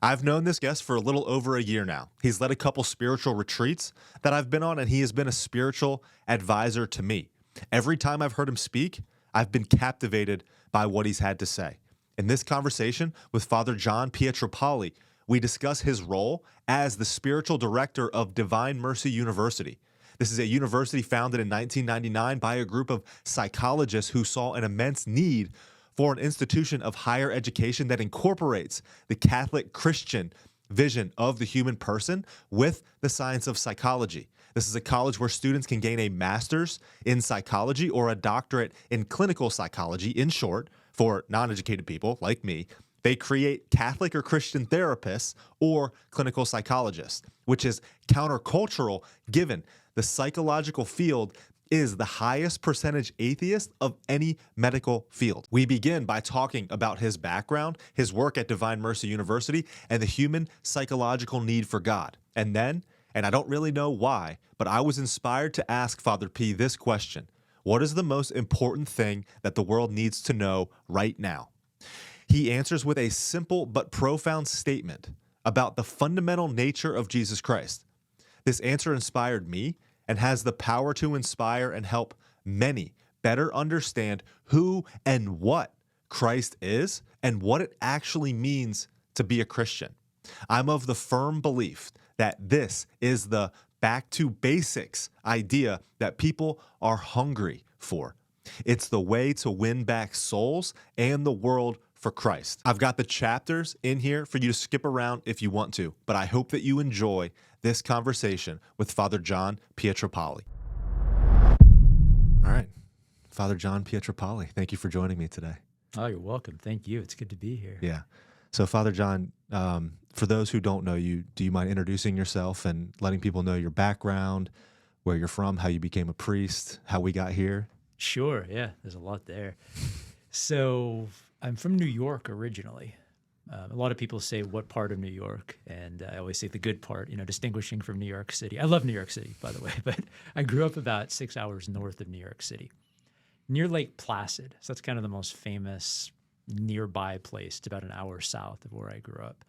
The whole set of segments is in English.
I've known this guest for a little over a year now. He's led a couple spiritual retreats that I've been on, and he has been a spiritual advisor to me. Every time I've heard him speak, I've been captivated by what he's had to say. In this conversation with Father John Pietropaoli, we discuss his role as the spiritual director of Divine Mercy University. This is a university founded in 1999 by a group of psychologists who saw an immense need for an institution of higher education that incorporates the Catholic Christian vision of the human person with the science of psychology. This is a college where students can gain a master's in psychology or a doctorate in clinical psychology. In short, for non-educated people like me, they create Catholic or Christian therapists or clinical psychologists, which is countercultural given the psychological field is the highest percentage atheist of any medical field. We begin by talking about his background, his work at Divine Mercy University, and the human psychological need for God. And then, and I don't really know why, but I was inspired to ask Father P this question: what is the most important thing that the world needs to know right now? He answers with a simple but profound statement about the fundamental nature of Jesus Christ. This answer inspired me and has the power to inspire and help many better understand who and what Christ is and what it actually means to be a Christian. I'm of the firm belief that this is the back to basics idea that people are hungry for. It's the way to win back souls and the world for Christ. I've got the chapters in here for you to skip around if you want to, but I hope that you enjoy this conversation with Father John Pietropaoli. All right, Father John Pietropaoli, thank you for joining me today. Oh, you're welcome. Thank you. It's good to be here. Yeah. So, Father John, for those who don't know you, do you mind introducing yourself and letting people know your background, where you're from, how you became a priest, how we got here? Sure. Yeah, there's a lot there. So I'm from New York originally. A lot of people say, what part of New York? And I always say the good part, distinguishing from New York City. I love New York City, by the way, but I grew up about 6 hours north of New York City, near Lake Placid. So that's kind of the most famous nearby place. It's about an hour south of where I grew up.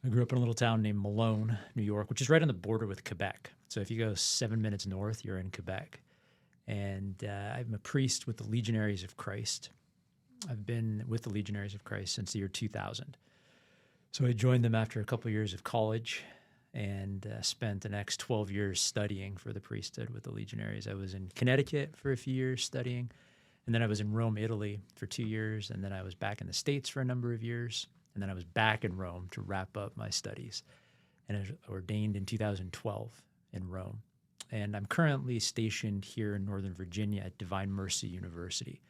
I grew up in a little town named Malone, New York, which is right on the border with Quebec. So if you go 7 minutes north, you're in Quebec. And I'm a priest with the Legionaries of Christ. I've been with the Legionaries of Christ since the year 2000. So I joined them after a couple of years of college and spent the next 12 years studying for the priesthood with the Legionaries. I was in Connecticut for a few years studying, and then I was in Rome, Italy for 2 years, and then I was back in the States for a number of years, and then I was back in Rome to wrap up my studies. And I was ordained in 2012 in Rome. And I'm currently stationed here in Northern Virginia at Divine Mercy University.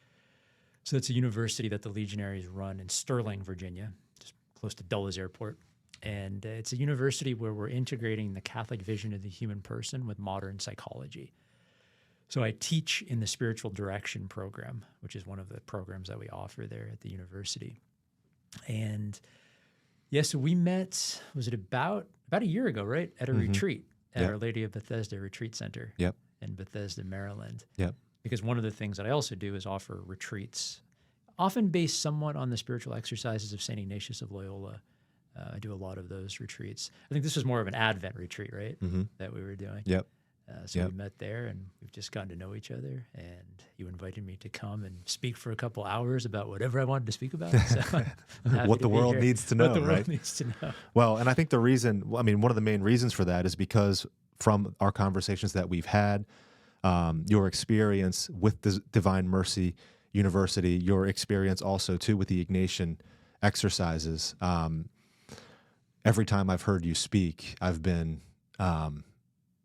So it's a university that the Legionaries run in Sterling, Virginia, just close to Dulles Airport. And it's a university where we're integrating the Catholic vision of the human person with modern psychology. So I teach in the spiritual direction program, which is one of the programs that we offer there at the university. And so we met, was it about a year ago, right? At a retreat at Our Lady of Bethesda Retreat Center in Bethesda, Maryland. Yep. Because one of the things that I also do is offer retreats, often based somewhat on the spiritual exercises of St. Ignatius of Loyola. I do a lot of those retreats. I think this was more of an Advent retreat, right, that we were doing. Yep. So we met there, and we've just gotten to know each other, and you invited me to come and speak for a couple hours about whatever I wanted to speak about. So What the world needs to know, what the right? world needs to know. Well, and I think one of the main reasons for that is because from our conversations that we've had, your experience with the Divine Mercy University, your experience also too with the Ignatian exercises. Every time I've heard you speak, I've been,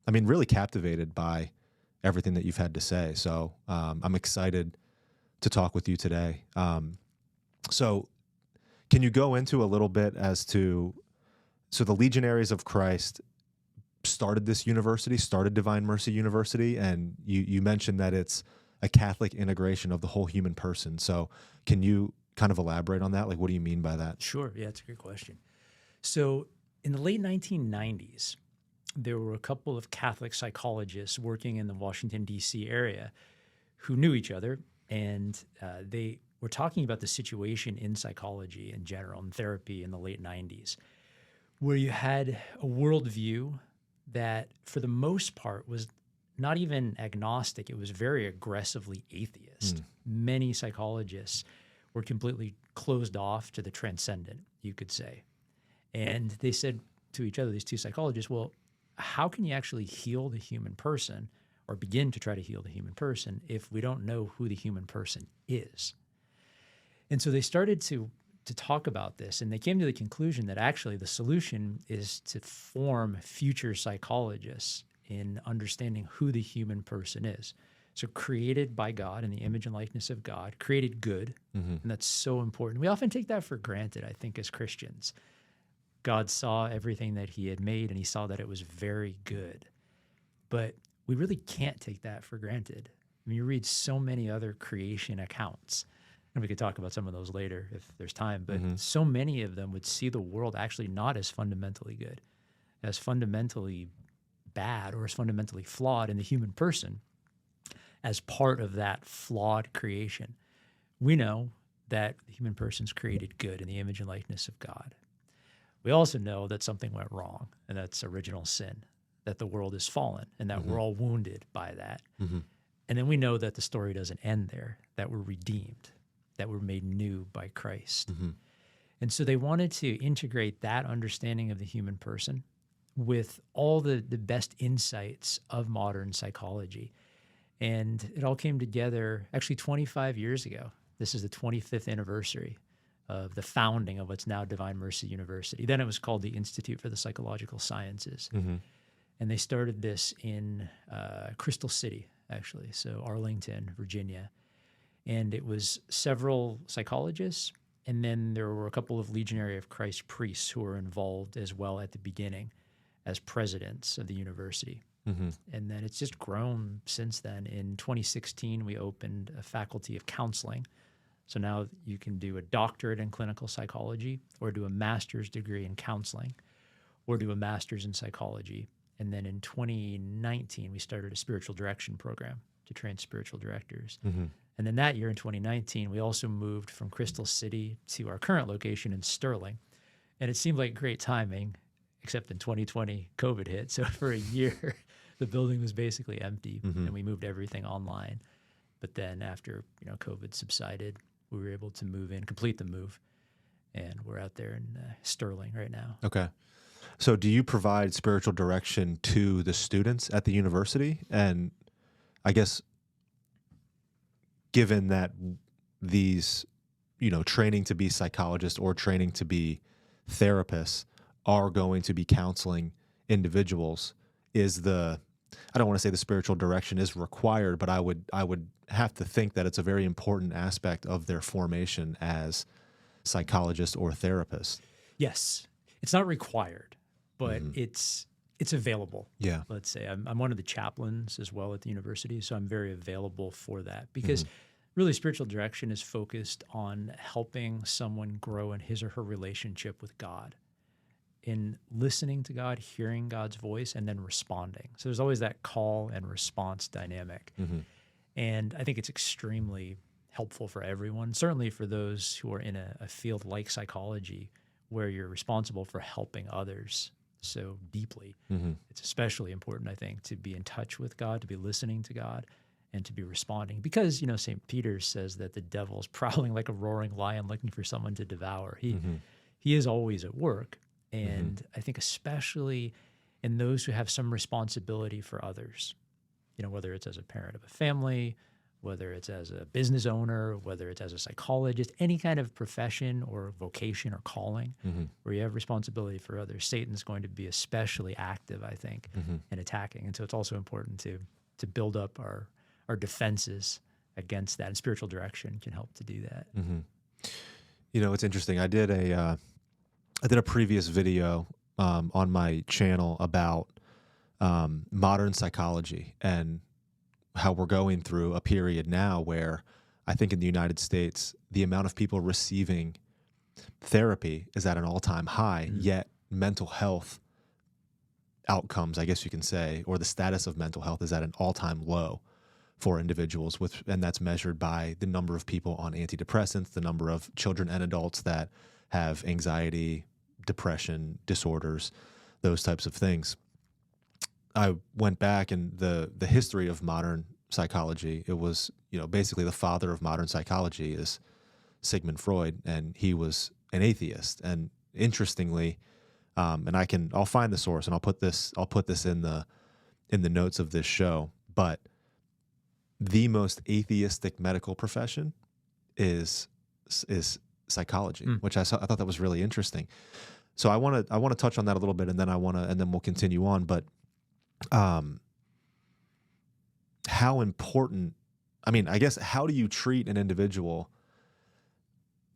really captivated by everything that you've had to say. So I'm excited to talk with you today. So can you go into a little bit as to, so the Legionaries of Christ started this university, started Divine Mercy University, and you mentioned that it's a Catholic integration of the whole human person. So can you kind of elaborate on that? Like, what do you mean by that? Sure. Yeah, it's a great question. So in the late 1990s, there were a couple of Catholic psychologists working in the Washington, D.C. area who knew each other, and they we're talking about the situation in psychology in general and therapy in the late 90s, where you had a worldview that, for the most part, was not even agnostic. It was very aggressively atheist. Many psychologists were completely closed off to the transcendent, you could say. And they said to each other, these two psychologists, well, how can you actually heal the human person or begin to try to heal the human person if we don't know who the human person is? And so they started to talk about this, and they came to the conclusion that actually the solution is to form future psychologists in understanding who the human person is. So created by God in the image and likeness of God, created good, and that's so important. We often take that for granted, I think, as Christians. God saw everything that he had made, and he saw that it was very good. But we really can't take that for granted. I mean, you read so many other creation accounts, and we could talk about some of those later if there's time, but so many of them would see the world actually not as fundamentally good, as fundamentally bad, or as fundamentally flawed in the human person as part of that flawed creation. We know that the human person's created good in the image and likeness of God. We also know that something went wrong, and that's original sin, that the world is fallen, and that we're all wounded by that. And then we know that the story doesn't end there, that we're redeemed, that we're made new by Christ. And so they wanted to integrate that understanding of the human person with all the best insights of modern psychology. And it all came together actually 25 years ago. This is the 25th anniversary of the founding of what's now Divine Mercy University. Then it was called the Institute for the Psychological Sciences. And they started this in Crystal City, actually, so Arlington, Virginia. And it was several psychologists, and then there were a couple of Legionary of Christ priests who were involved as well at the beginning as presidents of the university. And then it's just grown since then. In 2016, we opened a faculty of counseling. So now you can do a doctorate in clinical psychology, or do a master's degree in counseling, or do a master's in psychology. And then in 2019, we started a spiritual direction program to train spiritual directors. And then that year in 2019, we also moved from Crystal City to our current location in Sterling. And it seemed like great timing, except in 2020, COVID hit. So for a year, the building was basically empty, and we moved everything online. But then after COVID subsided, we were able to move in, complete the move, and we're out there in Sterling right now. Okay. So do you provide spiritual direction to the students at the university? And I guess given that these, training to be psychologists or training to be therapists are going to be counseling individuals, I don't want to say the spiritual direction is required, but I would have to think that it's a very important aspect of their formation as psychologists or therapists. Yes. It's not required, but it's available. Yeah. Let's say I'm one of the chaplains as well at the university, so I'm very available for that, because really spiritual direction is focused on helping someone grow in his or her relationship with God, in listening to God, hearing God's voice, and then responding. So there's always that call and response dynamic. And I think it's extremely helpful for everyone, certainly for those who are in a field like psychology, where you're responsible for helping others so deeply. It's especially important, I think, to be in touch with God, to be listening to God, and to be responding. Because, St. Peter says that the devil's prowling like a roaring lion looking for someone to devour. He is always at work. And I think especially in those who have some responsibility for others, whether it's as a parent of a family, whether it's as a business owner, whether it's as a psychologist, any kind of profession or vocation or calling where you have responsibility for others, Satan's going to be especially active, I think, in attacking. And so it's also important to build up our defenses against that, and spiritual direction can help to do that. It's interesting. I did a previous video on my channel about modern psychology, and how we're going through a period now where I think in the United States, the amount of people receiving therapy is at an all-time high, yet mental health outcomes, I guess you can say, or the status of mental health is at an all-time low for individuals and that's measured by the number of people on antidepressants, the number of children and adults that have anxiety, depression, disorders, those types of things. I went back in the history of modern psychology. It was, basically the father of modern psychology is Sigmund Freud, and he was an atheist. And interestingly, and I'll find the source and I'll put this in the notes of this show, but the most atheistic medical profession is psychology, which I thought that was really interesting. So I want to touch on that a little bit, and then we'll continue on. But how important? I mean, I guess, how do you treat an individual?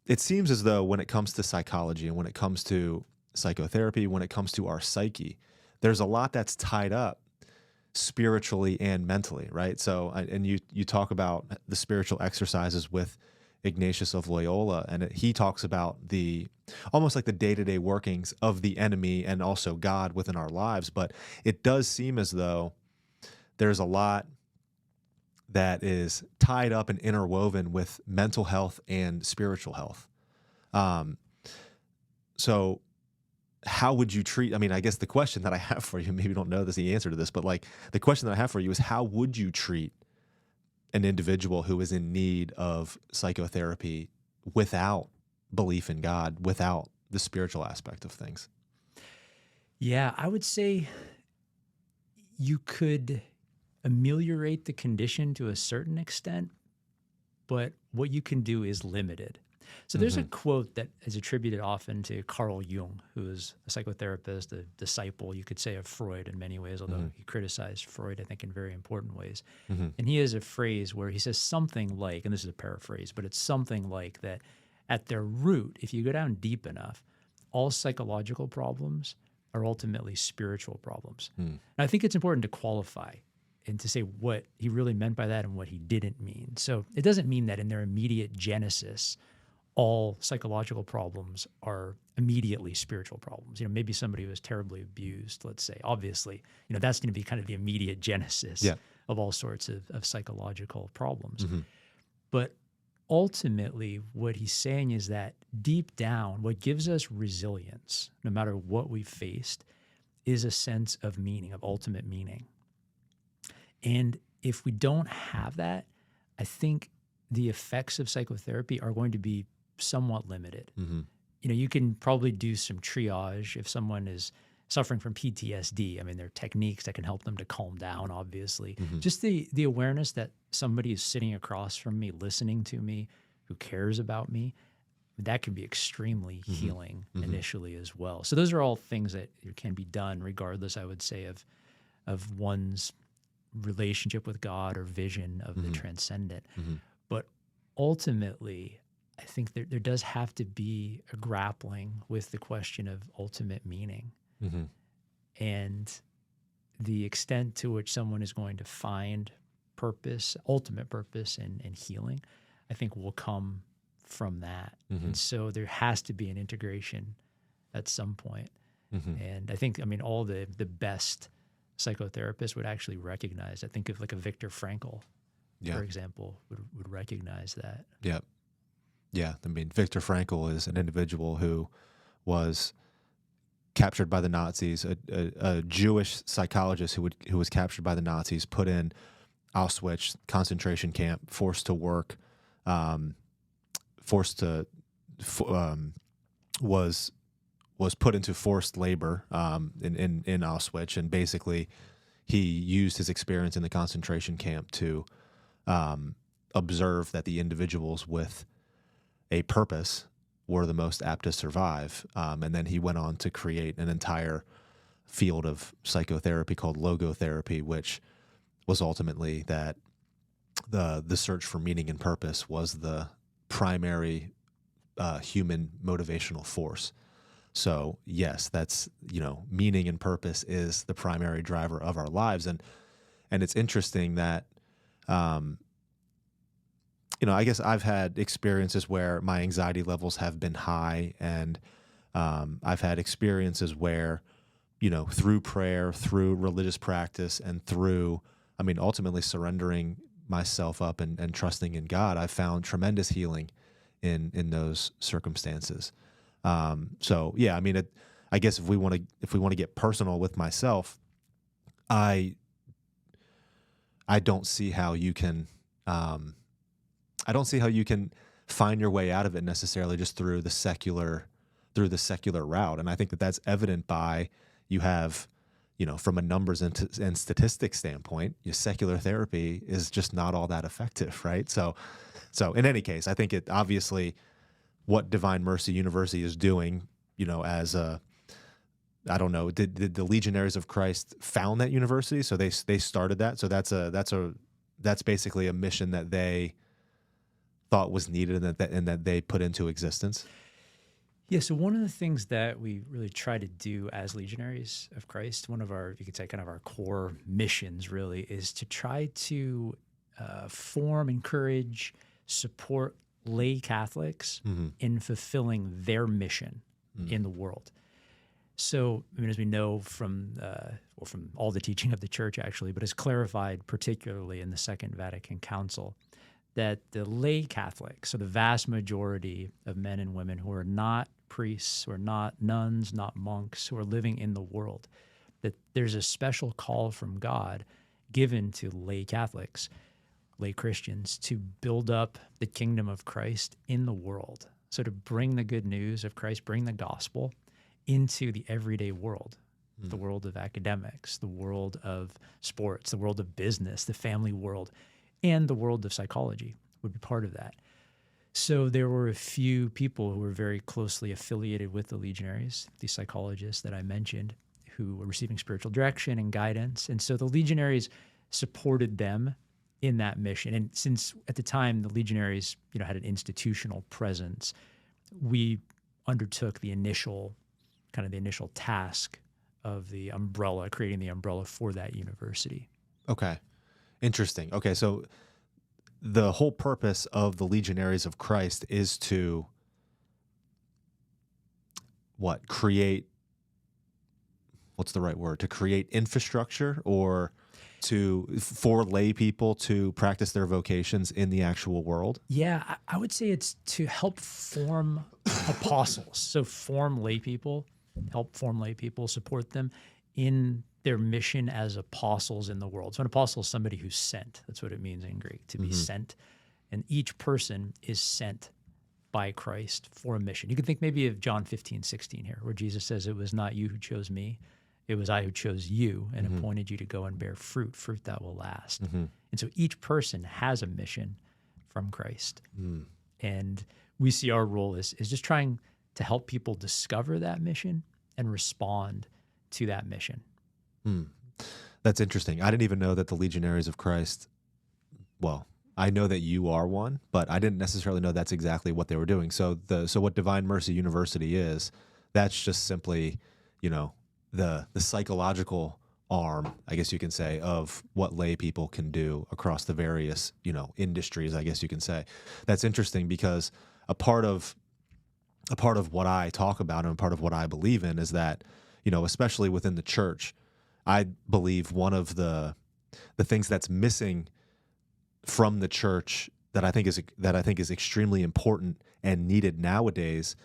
It seems as though when it comes to psychology and when it comes to psychotherapy, when it comes to our psyche, there's a lot that's tied up spiritually and mentally, right? So, and you talk about the spiritual exercises with Ignatius of Loyola, and he talks about almost like the day-to-day workings of the enemy and also God within our lives. But it does seem as though there's a lot that is tied up and interwoven with mental health and spiritual health. So how would you treat, I mean, I guess the question that I have for you, maybe you don't know the answer to this, but like the question that I have for you is, how would you treat an individual who is in need of psychotherapy without belief in God, without the spiritual aspect of things? Yeah, I would say you could ameliorate the condition to a certain extent, but what you can do is limited. So there's a quote that is attributed often to Carl Jung, who is a psychotherapist, a disciple, you could say, of Freud in many ways, although he criticized Freud, I think, in very important ways. And he has a phrase where he says something like, and this is a paraphrase, but it's something like that at their root, if you go down deep enough, all psychological problems are ultimately spiritual problems. And I think it's important to qualify and to say what he really meant by that and what he didn't mean. So it doesn't mean that in their immediate genesis, all psychological problems are immediately spiritual problems. Maybe somebody who was terribly abused, let's say, obviously, that's going to be kind of the immediate genesis of all sorts of psychological problems. But ultimately, what he's saying is that deep down, what gives us resilience, no matter what we've faced, is a sense of meaning, of ultimate meaning. And if we don't have that, I think the effects of psychotherapy are going to be somewhat limited. You can probably do some triage if someone is suffering from PTSD. I mean, there are techniques that can help them to calm down, obviously. Just the awareness that somebody is sitting across from me, listening to me, who cares about me, that can be extremely healing initially as well. So those are all things that can be done regardless, I would say, of one's relationship with God or vision of the transcendent. But ultimately, I think there does have to be a grappling with the question of ultimate meaning. And the extent to which someone is going to find purpose, ultimate purpose and healing, I think will come from that. And so there has to be an integration at some point. And I think, all the best psychotherapists would actually recognize. I think of like a Viktor Frankl, for example, would recognize that. Yeah. I mean, Viktor Frankl is an individual who was captured by the Nazis, a Jewish psychologist who was captured by the Nazis, put in Auschwitz concentration camp, forced to work, was put into forced labor in Auschwitz, and basically he used his experience in the concentration camp to observe that the individuals with a purpose were the most apt to survive. And then he went on to create an entire field of psychotherapy called logotherapy, which was ultimately that the search for meaning and purpose was the primary human motivational force. So yes, that's, meaning and purpose is the primary driver of our lives. And it's interesting that, I guess I've had experiences where my anxiety levels have been high, and I've had experiences where, through prayer, through religious practice, and through, ultimately surrendering myself up and trusting in God, I've found tremendous healing in those circumstances. So yeah, I mean, I guess if we want to get personal with myself, I don't see how you can, find your way out of it necessarily just through the secular route. And I think that that's evident by you have, from a numbers and statistics standpoint, your secular therapy is just not all that effective, right? So in any case, I think it obviously what Divine Mercy University is doing, as I don't know, did the Legionaries of Christ found that university? So they started that. So that's basically a mission that they thought was needed and that they put into existence. Yeah, so one of the things that we really try to do as Legionaries of Christ, one of our, you could say, kind of our core missions really, is to try to form, encourage, support lay Catholics in fulfilling their mission in the world. So, I mean, as we know from all the teaching of the Church, actually, but as clarified particularly in the Second Vatican Council, that the lay Catholics, so the vast majority of men and women who are not priests, who are not nuns, not monks, who are living in the world, that there's a special call from God given to lay Catholics, lay Christians, to build up the kingdom of Christ in the world. So to bring the good news of Christ, bring the gospel into the everyday world, the world of academics, the world of sports, the world of business, the family world, and the world of psychology would be part of that. So there were a few people who were very closely affiliated with the Legionaries, these psychologists that I mentioned, who were receiving spiritual direction and guidance. And so the Legionaries supported them in that mission. And since at the time the Legionaries, had an institutional presence, we undertook the initial task of the umbrella, creating the umbrella for that university. Okay. Interesting. Okay, so the whole purpose of the Legionaries of Christ is to create, what's the right word? To create infrastructure or for lay people to practice their vocations in the actual world? Yeah, I would say it's to help form apostles. So help form lay people, support them in their mission as apostles in the world. So an apostle is somebody who's sent. That's what it means in Greek, to be sent. And each person is sent by Christ for a mission. You can think maybe of John 15:16 here, where Jesus says, "It was not you who chose me, it was I who chose you and appointed you to go and bear fruit that will last." And so each person has a mission from Christ. And we see our role is just trying to help people discover that mission and respond to that mission. That's interesting. I didn't even know that the Legionaries of Christ, well, I know that you are one, but I didn't necessarily know that's exactly what they were doing. So what Divine Mercy University is, that's just simply, the psychological arm, I guess you can say, of what lay people can do across the various, industries, I guess you can say. That's interesting because a part of what I talk about and part of what I believe in is that, especially within the church, I believe one of the things that's missing from the church that I think is extremely important and needed nowadays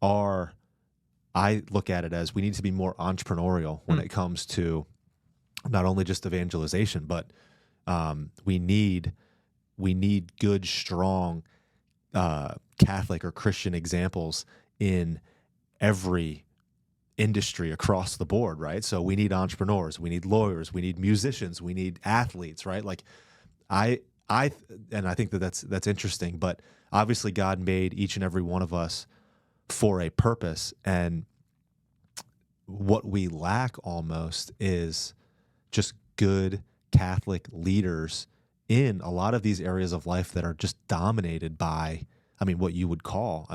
I look at it as we need to be more entrepreneurial when it comes to not only just evangelization, but we need good, strong Catholic or Christian examples in every industry across the board, right? So we need entrepreneurs, we need lawyers, we need musicians, we need athletes, right? Like I think that's interesting, but obviously God made each and every one of us for a purpose, and what we lack almost is just good Catholic leaders in a lot of these areas of life that are just dominated by, what you would call,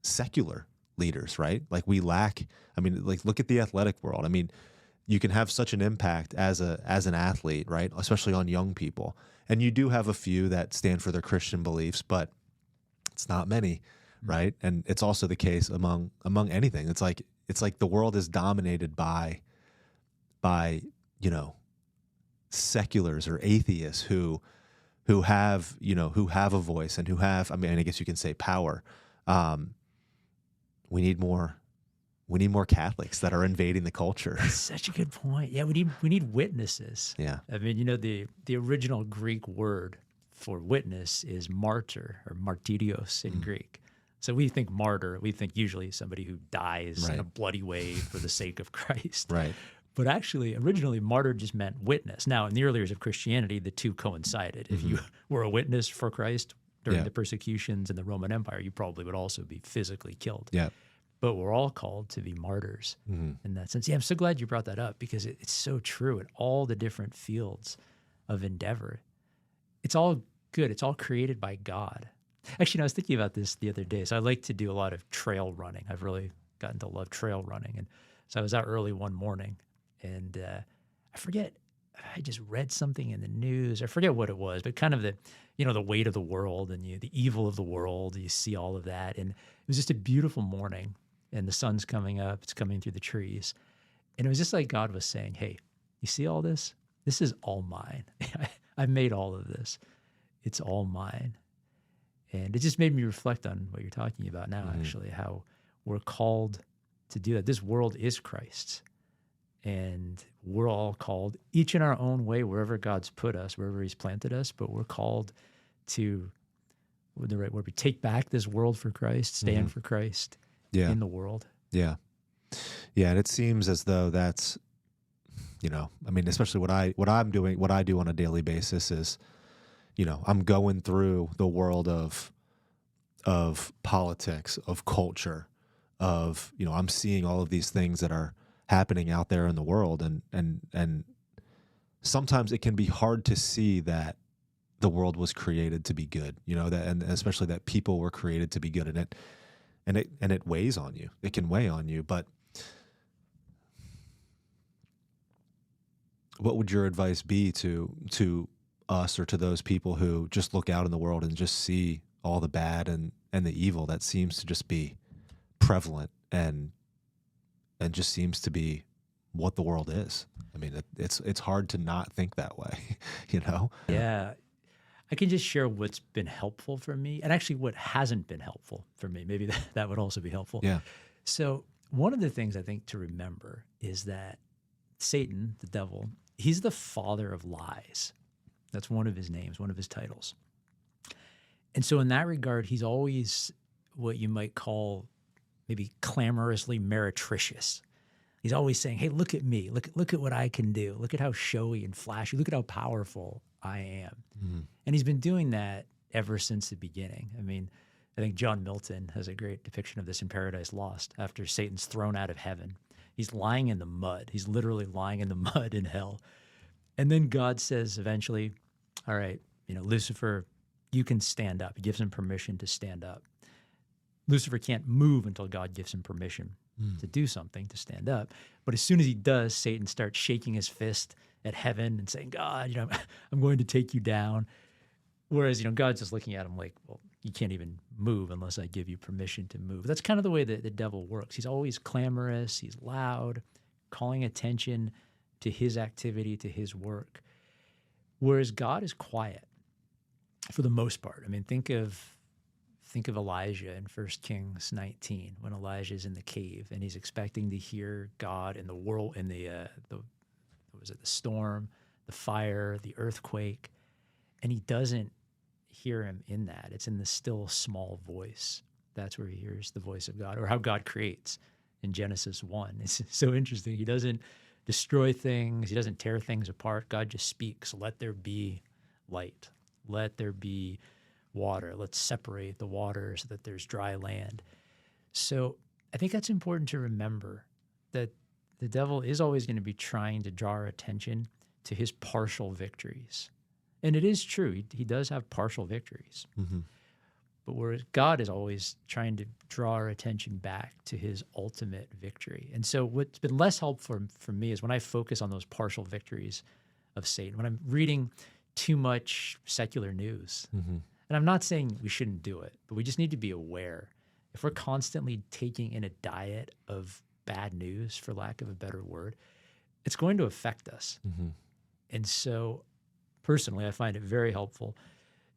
secular leaders, right? Like we lack, look at the athletic world. You can have such an impact as an athlete, right? Especially on young people. And you do have a few that stand for their Christian beliefs, but it's not many, right? And it's also the case among anything. It's like the world is dominated by seculars or atheists who who have, who have a voice and who have, I mean, I guess you can say power. Um, we need more Catholics that are invading the culture. Such a good point. Yeah, we need witnesses. Yeah. I mean, the original Greek word for witness is martyr or martyrios in Greek. So we think martyr, we think usually somebody who dies in a bloody way for the sake of Christ. Right. But actually, originally, martyr just meant witness. Now, in the early years of Christianity, the two coincided. If you were a witness for Christ during the persecutions in the Roman Empire, you probably would also be physically killed. Yeah. But we're all called to be martyrs in that sense. Yeah, I'm so glad you brought that up because it's so true in all the different fields of endeavor. It's all good. It's all created by God. Actually, I was thinking about this the other day. So I like to do a lot of trail running. I've really gotten to love trail running. And so I was out early one morning and I forget, I just read something in the news. I forget what it was, but kind of the weight of the world and the evil of the world. You see all of that. And it was just a beautiful morning. And the sun's coming up, it's coming through the trees. And it was just like God was saying, hey, you see all this? This is all mine. I made all of this. It's all mine. And it just made me reflect on what you're talking about now, actually, how we're called to do that. This world is Christ's. And we're all called, each in our own way, wherever God's put us, wherever he's planted us, but we're called to, with the right word, we take back this world for Christ, stand for Christ. In the world. Yeah. Yeah. And it seems as though that's, I mean, especially what I do on a daily basis is, I'm going through the world of politics, of culture, of, I'm seeing all of these things that are happening out there in the world. And sometimes it can be hard to see that the world was created to be good, and especially that people were created to be good in it. And it weighs on you. It can weigh on you. But what would your advice be to us or to those people who just look out in the world and just see all the bad and the evil that seems to just be prevalent and just seems to be what the world is? I mean, it's hard to not think that way, Yeah. I can just share what's been helpful for me and actually what hasn't been helpful for me. Maybe that would also be helpful. Yeah. So one of the things I think to remember is that Satan, the devil, he's the father of lies. That's one of his names, one of his titles. And so in that regard, he's always what you might call maybe clamorously meretricious. He's always saying, hey, look at me. Look at what I can do. Look at how showy and flashy. Look at how powerful I am. And he's been doing that ever since the beginning. I mean, I think John Milton has a great depiction of this in Paradise Lost. After Satan's thrown out of heaven, he's lying in the mud. He's literally lying in the mud in hell. And then God says eventually, all right, Lucifer, you can stand up. He gives him permission to stand up. Lucifer can't move until God gives him permission to do something, to stand up. But as soon as he does, Satan starts shaking his fist at heaven and saying, God, I'm going to take you down. Whereas, God's just looking at him like, well, you can't even move unless I give you permission to move. That's kind of the way that the devil works. He's always clamorous. He's loud, calling attention to his activity, to his work. Whereas God is quiet for the most part. I mean, think of Elijah in 1 Kings 19 when Elijah's in the cave and he's expecting to hear God in the world, in the storm, the fire, the earthquake, and he doesn't hear him in that. It's in the still small voice. That's where he hears the voice of God, or how God creates in Genesis 1. It's so interesting. He doesn't destroy things. He doesn't tear things apart. God just speaks, let there be light. Let there be water. Let's separate the water so that there's dry land. So I think that's important to remember, that the devil is always going to be trying to draw our attention to his partial victories. And it is true. He does have partial victories. But whereas God is always trying to draw our attention back to his ultimate victory. And so what's been less helpful for me is when I focus on those partial victories of Satan, when I'm reading too much secular news. And I'm not saying we shouldn't do it, but we just need to be aware. If we're constantly taking in a diet of bad news, for lack of a better word, it's going to affect us. And so personally, I find it very helpful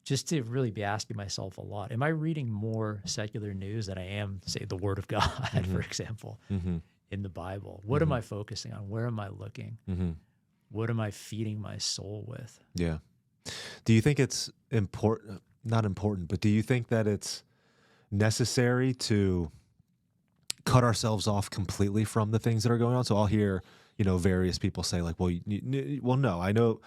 just to really be asking myself a lot. Am I reading more secular news than I am, say, the Word of God, for example, in the Bible? What am I focusing on? Where am I looking? What am I feeding my soul with? Yeah. Do you think it's important, not important, but do you think that it's necessary to cut ourselves off completely from the things that are going on? So I'll hear, various people say like, well, no, I know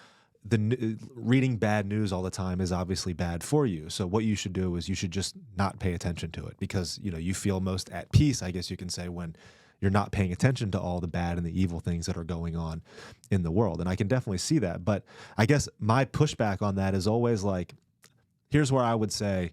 reading bad news all the time is obviously bad for you. So what you should do is you should just not pay attention to it because, you feel most at peace, I guess you can say, when you're not paying attention to all the bad and the evil things that are going on in the world. And I can definitely see that. But I guess my pushback on that is always like, here's where I would say,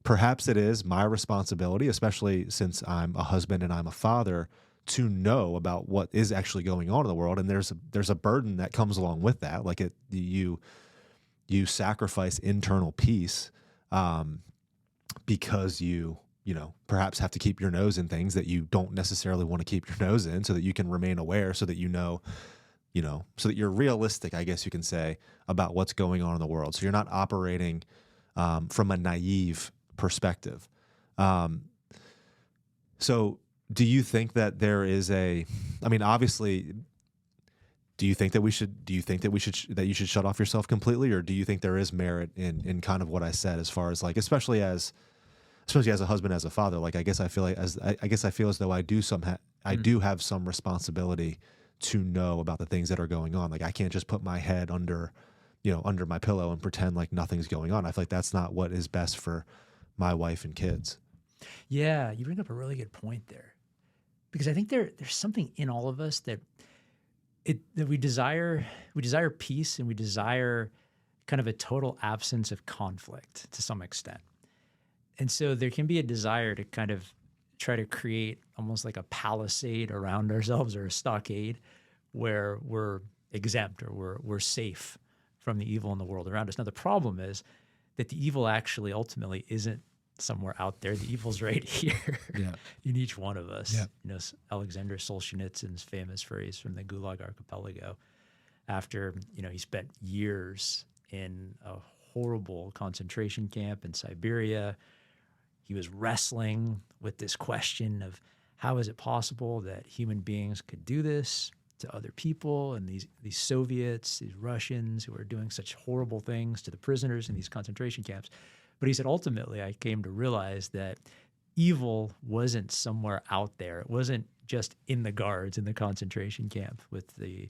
perhaps it is my responsibility, especially since I'm a husband and I'm a father, to know about what is actually going on in the world. And there's a burden that comes along with that. Like you sacrifice internal peace because you perhaps have to keep your nose in things that you don't necessarily want to keep your nose in, so that you can remain aware, so that so that you're realistic, I guess you can say, about what's going on in the world. So you're not operating from a naive perspective. So do you think that there is obviously, do you think that you should shut off yourself completely, or do you think there is merit in kind of what I said, as far as like, especially as a husband, as a father? Like, I guess I feel as though I do have some responsibility to know about the things that are going on. Like, I can't just put my head under my pillow and pretend like nothing's going on. I feel like that's not what is best for my wife and kids. Yeah, you bring up a really good point there, because I think there's something in all of us that we desire peace, and we desire kind of a total absence of conflict to some extent. And so there can be a desire to kind of try to create almost like a palisade around ourselves, or a stockade, where we're exempt, or we're safe from the evil in the world around us. Now, the problem is that the evil actually ultimately isn't somewhere out there. The evil's right here in each one of us. Yeah. Alexander Solzhenitsyn's famous phrase from the Gulag Archipelago, after he spent years in a horrible concentration camp in Siberia. He was wrestling with this question of, how is it possible that human beings could do this to other people, and these Soviets, these Russians, who are doing such horrible things to the prisoners in these concentration camps. But he said, ultimately, I came to realize that evil wasn't somewhere out there. It wasn't just in the guards in the concentration camp with the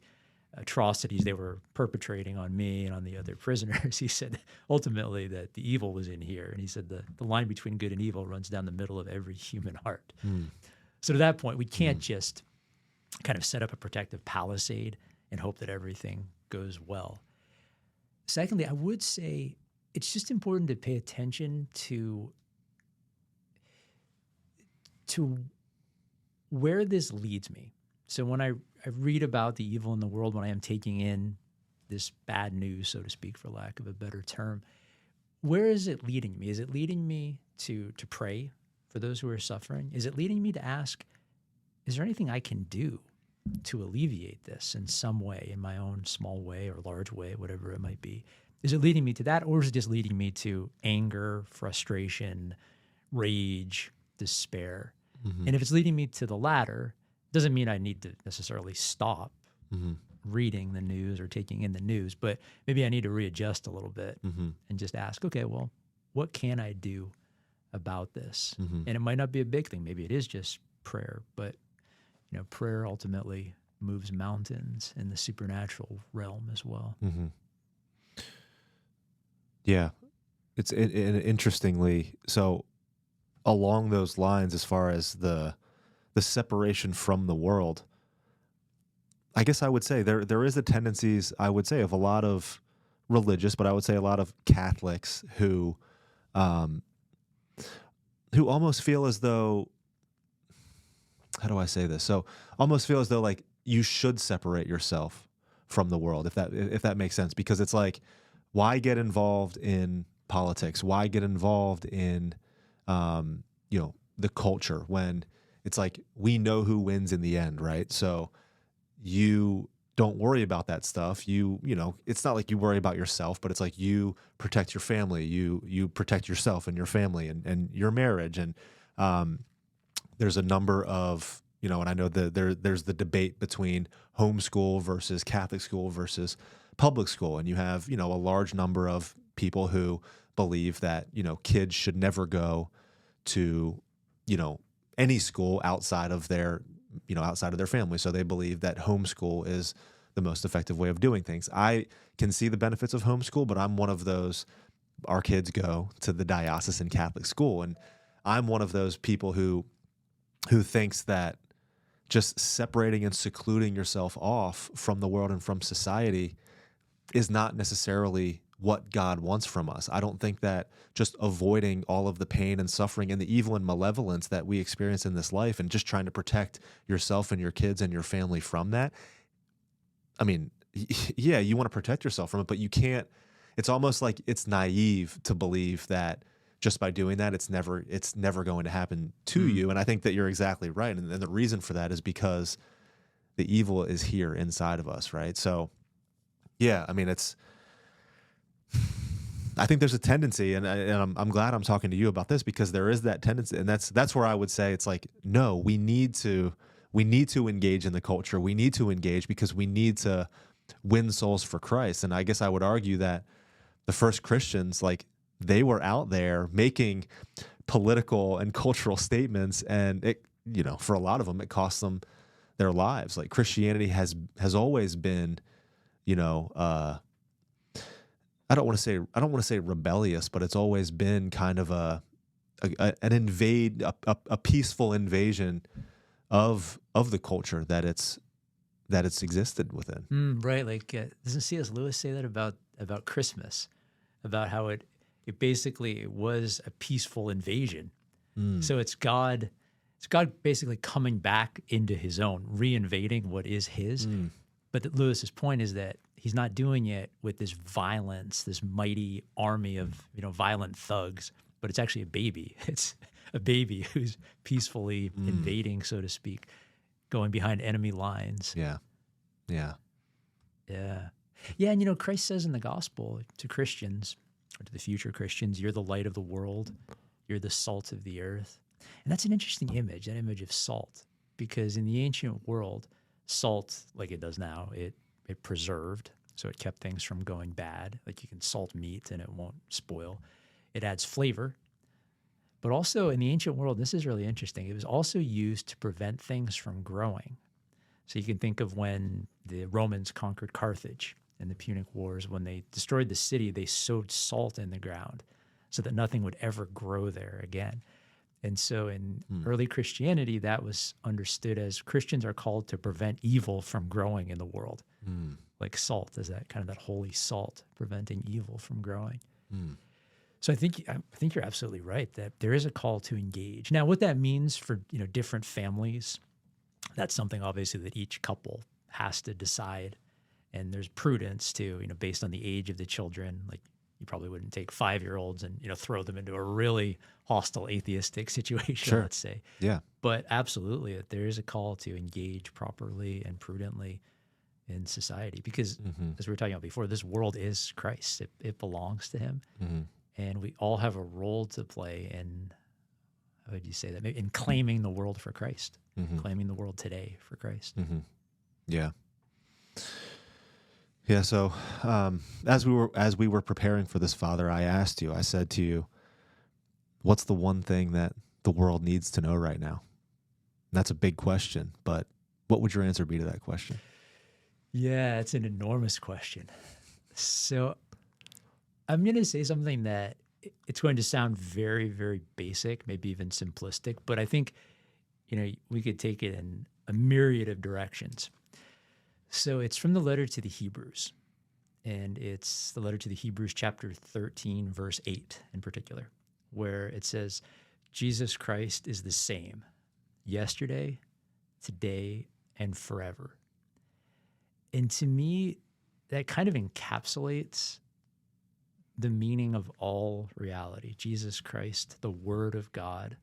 atrocities they were perpetrating on me and on the other prisoners. He said, ultimately, that the evil was in here. And he said the line between good and evil runs down the middle of every human heart. So to that point, we can't just kind of set up a protective palisade and hope that everything goes well. Secondly, I would say it's just important to pay attention to where this leads me. So when I read about the evil in the world, when I am taking in this bad news, so to speak, for lack of a better term, where is it leading me? Is it leading me to pray for those who are suffering? Is it leading me to ask, is there anything I can do to alleviate this in some way, in my own small way or large way, whatever it might be? Is it leading me to that, or is it just leading me to anger, frustration, rage, despair? And if it's leading me to the latter, doesn't mean I need to necessarily stop reading the news or taking in the news, but maybe I need to readjust a little bit and just ask, okay, well, what can I do about this? And it might not be a big thing. Maybe it is just prayer, but prayer ultimately moves mountains in the supernatural realm as well. Yeah, it's interestingly, so along those lines, as far as the separation from the world, I guess I would say there is a tendencies, I would say, of a lot of religious, but I would say a lot of Catholics who almost feel as though, how do I say this? So almost feel as though like you should separate yourself from the world, if that makes sense, because it's like, why get involved in politics? Why get involved in the culture when it's like, we know who wins in the end, right? So you don't worry about that stuff. You know, it's not like you worry about yourself, but it's like you protect your family, you protect yourself and your family and your marriage. And um, there's a number of, you know, and I know that there's the debate between homeschool versus Catholic school versus public school. And you have, you know, a large number of people who believe that, you know, kids should never go to, you know, any school outside of their, you know, outside of their family. So they believe that homeschool is the most effective way of doing things. I can see the benefits of homeschool, but I'm one of those, our kids go to the diocesan Catholic school. And I'm one of those people who thinks that just separating and secluding yourself off from the world and from society is not necessarily what God wants from us. I don't think that just avoiding all of the pain and suffering and the evil and malevolence that we experience in this life and just trying to protect yourself and your kids and your family from that. I mean, yeah, you want to protect yourself from it, but you can't. It's almost like it's naive to believe that just by doing that, it's never going to happen to you. And I think that you're exactly right. And the reason for that is because the evil is here inside of us, right? So, yeah, I mean, I think there's a tendency, and I'm glad I'm talking to you about this because there is that tendency, and that's where I would say it's like, no, we need to engage in the culture. We need to engage because we need to win souls for Christ. And I guess I would argue that the first Christians, like, they were out there making political and cultural statements, and it, you know, for a lot of them, it cost them their lives. Like, Christianity has always been, you know, I don't want to say rebellious, but it's always been kind of a peaceful invasion of the culture that it's existed within. Right. Like, doesn't C.S. Lewis say that about Christmas, about how it basically was a peaceful invasion. So it's God basically coming back into his own, reinvading what is his. But Lewis's point is that he's not doing it with this violence, this mighty army of, you know, violent thugs, but it's actually a baby. It's a baby who's peacefully invading, so to speak, going behind enemy lines. Yeah. Yeah. And, you know, Christ says in the gospel to Christians, or to the future Christians, you're the light of the world. You're the salt of the earth. And that's an interesting image, that image of salt, because in the ancient world, salt, like it does now, it preserved, so it kept things from going bad. Like, you can salt meat and it won't spoil. It adds flavor. But also in the ancient world, this is really interesting, it was also used to prevent things from growing. So you can think of when the Romans conquered Carthage in the Punic Wars. When they destroyed the city, they sowed salt in the ground so that nothing would ever grow there again. And so in early Christianity, that was understood as Christians are called to prevent evil from growing in the world, like salt, as that kind of that holy salt, preventing evil from growing. So I think you're absolutely right that there is a call to engage. Now, what that means for, you know, different families, that's something obviously that each couple has to decide. And there's prudence too, you know, based on the age of the children. Like, you probably wouldn't take 5-year-olds and, you know, throw them into a really hostile atheistic situation, let's say. Yeah. But absolutely, there is a call to engage properly and prudently in society because, as we were talking about before, this world is Christ. It belongs to him. And we all have a role to play in, how would you say that? Maybe in claiming the world for Christ, claiming the world today for Christ. Yeah. Yeah. So, as we were preparing for this, Father, I said to you, what's the one thing that the world needs to know right now? And that's a big question, but what would your answer be to that question? Yeah, it's an enormous question. So I'm going to say something that it's going to sound very, very basic, maybe even simplistic, but I think, you know, we could take it in a myriad of directions. So it's from the letter to the Hebrews, and it's the letter to the Hebrews chapter 13, verse 8 in particular, where it says, Jesus Christ is the same yesterday, today, and forever. And to me, that kind of encapsulates the meaning of all reality. Jesus Christ, the Word of God,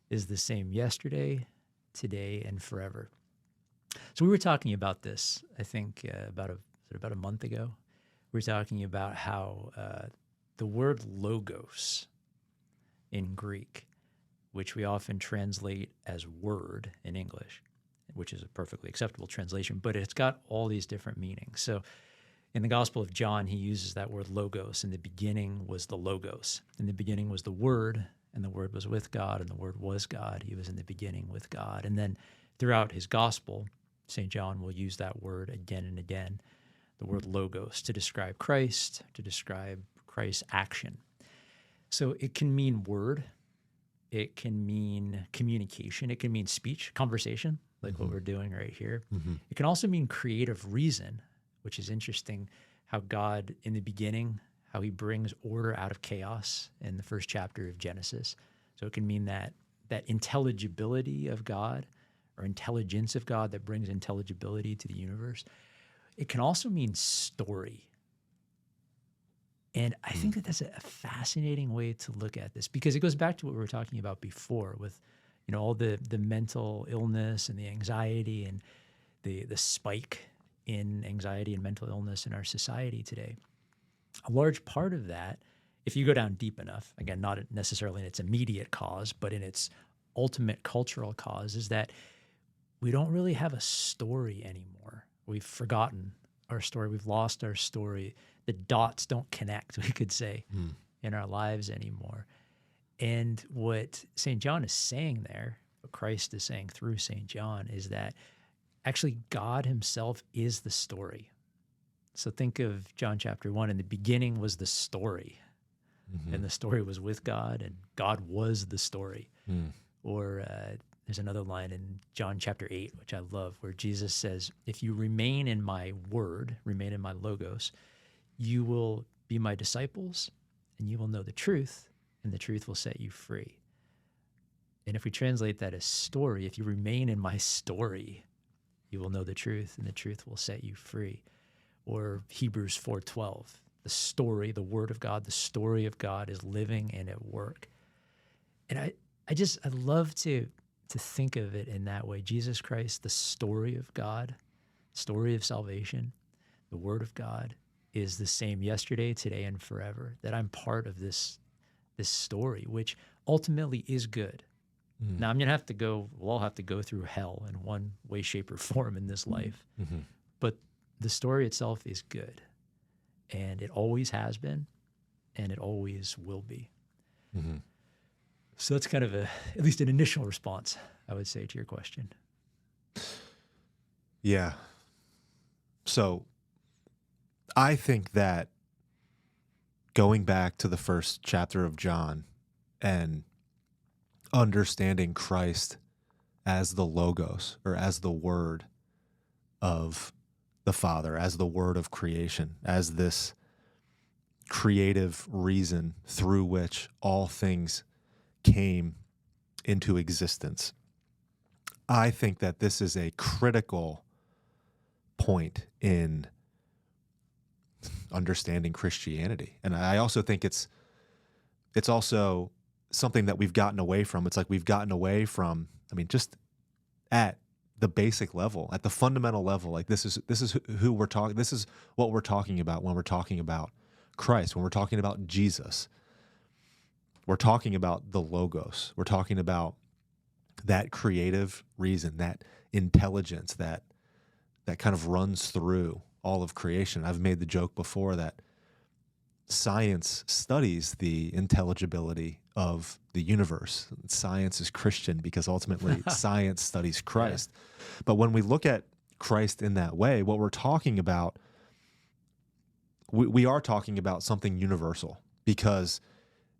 is the same yesterday, today, and forever. So we were talking about this, I think, about a month ago. We were talking about how the word logos in Greek, which we often translate as word in English, which is a perfectly acceptable translation, but it's got all these different meanings. So in the Gospel of John, he uses that word logos. In the beginning was the logos. In the beginning was the Word, and the Word was with God, and the Word was God. He was in the beginning with God. And then throughout his Gospel, St. John will use that word again and again, the word logos, to describe Christ, to describe Christ's action. So it can mean word. It can mean communication. It can mean speech, conversation, like what we're doing right here. It can also mean creative reason, which is interesting, how God, in the beginning, how he brings order out of chaos in the first chapter of Genesis. So it can mean that intelligibility of God, or intelligence of God that brings intelligibility to the universe. It can also mean story. And I think that that's a fascinating way to look at this, because it goes back to what we were talking about before with, all the mental illness and the anxiety and the spike in anxiety and mental illness in our society today. A large part of that, if you go down deep enough, again, not necessarily in its immediate cause, but in its ultimate cultural cause, is that we don't really have a story anymore. We've forgotten our story. We've lost our story. The dots don't connect, we could say, in our lives anymore. And what St. John is saying there, what Christ is saying through St. John, is that actually God himself is the story. So think of John chapter 1. In the beginning was the story, and the story was with God, and God was the story. Or there's another line in John chapter 8, which I love, where Jesus says, if you remain in my word, remain in my logos, you will be my disciples, and you will know the truth, and the truth will set you free. And if we translate that as story, if you remain in my story, you will know the truth, and the truth will set you free. Or Hebrews 4:12, the story, the word of God, the story of God is living and at work. And I love to think of it in that way. Jesus Christ, the story of God, story of salvation, the word of God is the same yesterday, today, and forever. That I'm part of this story, which ultimately is good. Now we'll all have to go through hell in one way, shape, or form in this life. But the story itself is good. And it always has been, and it always will be. So that's kind of at least an initial response, I would say, to your question. Yeah. So I think that going back to the first chapter of John and understanding Christ as the Logos, or as the Word of the Father, as the Word of creation, as this creative reason through which all things came into existence. I think that this is a critical point in understanding Christianity. And I also think it's also something that we've gotten away from. It's like we've gotten away from, just at the basic level, at the fundamental level, like this is who we're talking, this is what we're talking about when we're talking about Christ, when we're talking about Jesus. We're talking about the Logos. We're talking about that creative reason, that intelligence that kind of runs through all of creation. I've made the joke before that science studies the intelligibility of the universe. Science is Christian because ultimately science studies Christ. Yeah. But when we look at Christ in that way, what we're talking about, we are talking about something universal, because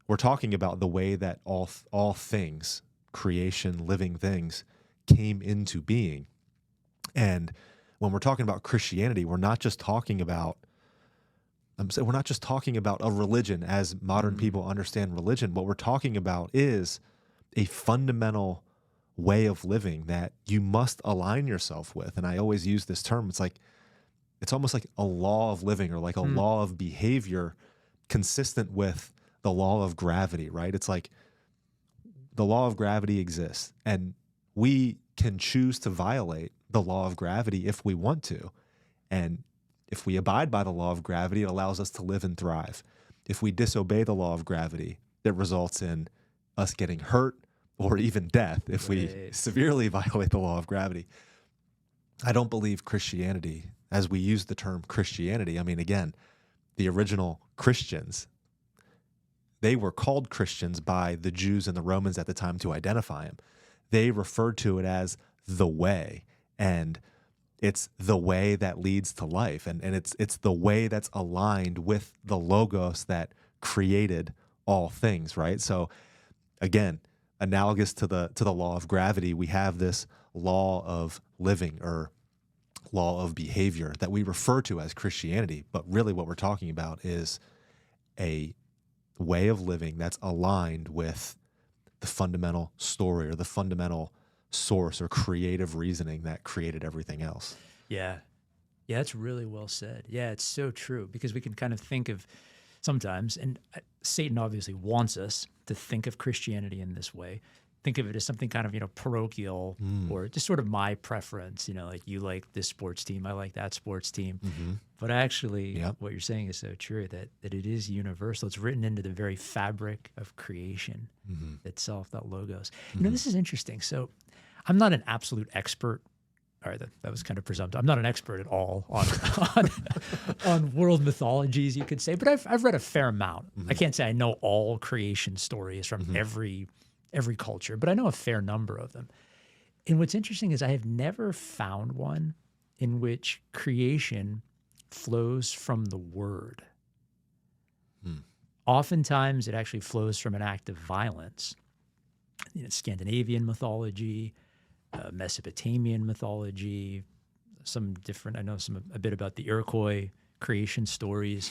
we're talking about the way that all things, creation, living things, came into being. And when we're talking about Christianity, we're not just talking about a religion as modern people understand religion. What we're talking about is a fundamental way of living that you must align yourself with. And I always use this term. It's almost like a law of living, or like a law of behavior consistent with the law of gravity, right? It's like the law of gravity exists, and we can choose to violate the law of gravity if we want to. And if we abide by the law of gravity, it allows us to live and thrive. If we disobey the law of gravity, it results in us getting hurt or even death if we Right. severely violate the law of gravity. I don't believe Christianity, as we use the term Christianity, I mean, again, the original Christians, they were called Christians by the Jews and the Romans at the time to identify them. They referred to it as the way, and it's the way that leads to life, and it's the way that's aligned with the logos that created all things, right? So again, analogous to the law of gravity, we have this law of living or law of behavior that we refer to as Christianity, but really what we're talking about is a way of living that's aligned with the fundamental story or the fundamental source or creative reasoning that created everything else. Yeah. Yeah, that's really well said. Yeah, it's so true because we can kind of think of sometimes, and Satan obviously wants us to think of Christianity in this way. Think of it as something kind of, parochial or just sort of my preference, like you like this sports team, I like that sports team. But actually, what you're saying is so true that it is universal. It's written into the very fabric of creation itself, that logos. This is interesting. So I'm not an absolute expert. All right, that was kind of presumptive. I'm not an expert at all on world mythologies, you could say, but I've read a fair amount. I can't say I know all creation stories from every culture, but I know a fair number of them. And what's interesting is I have never found one in which creation flows from the word. Oftentimes, it actually flows from an act of violence. Scandinavian mythology, Mesopotamian mythology, I know a bit about the Iroquois creation stories.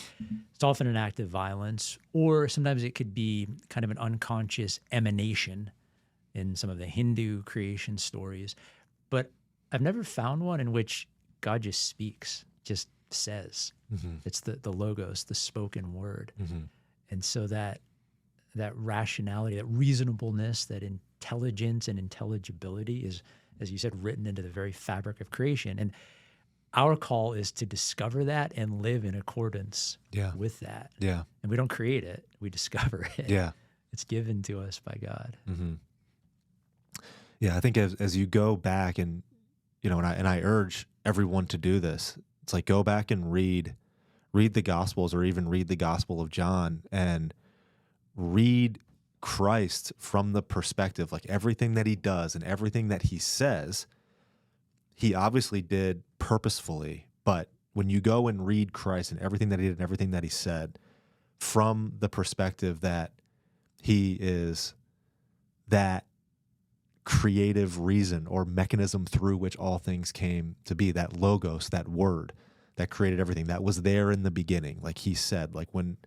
It's often an act of violence, or sometimes it could be kind of an unconscious emanation in some of the Hindu creation stories. But I've never found one in which God just speaks, just says. It's the logos, the spoken word. And so that rationality, that reasonableness, that intelligence and intelligibility is, as you said, written into the very fabric of creation. And our call is to discover that and live in accordance with that. Yeah. And we don't create it, we discover it. Yeah. It's given to us by God. Yeah, I think as you go back and I urge everyone to do this. It's like go back and read the Gospels or even read the Gospel of John and read Christ from the perspective, like everything that he does and everything that he says, he obviously did purposefully. But when you go and read Christ and everything that he did and everything that he said from the perspective that he is that creative reason or mechanism through which all things came to be, that logos, that word that created everything, that was there in the beginning, like he said, like when,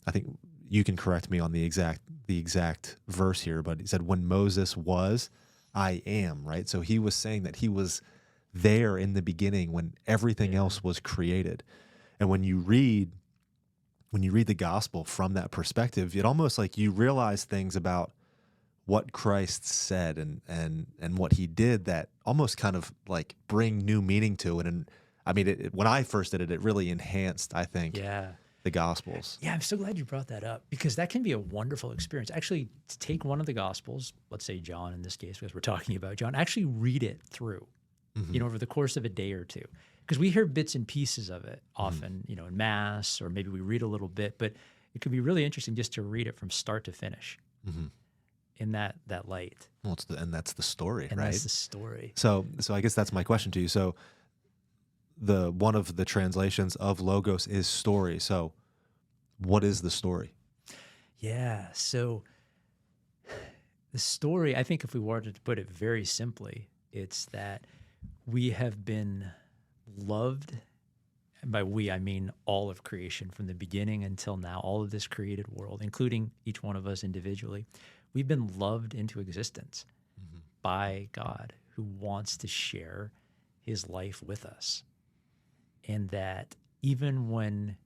I think you can correct me on the exact verse here, but he said, when Moses was, I am, right? So he was saying that he was there in the beginning when everything else was created. And when you read the gospel from that perspective, it almost like you realize things about what Christ said and what he did that almost kind of like bring new meaning to it. And I mean, when I first did it, it really enhanced, I think, the Gospels. Yeah, I'm so glad you brought that up because that can be a wonderful experience. Actually, to take one of the Gospels, let's say John in this case, because we're talking about John, actually read it through, over the course of a day or two. Because we hear bits and pieces of it often, in Mass, or maybe we read a little bit, but it could be really interesting just to read it from start to finish in that light. Well, that's the story, and right? That's the story. So I guess that's my question to you. So one of the translations of logos is story. So what is the story? Yeah. So the story, I think if we wanted to put it very simply, it's that we have been loved, and by we, I mean all of creation from the beginning until now, all of this created world, including each one of us individually. We've been loved into existence by God, who wants to share his life with us. And that even when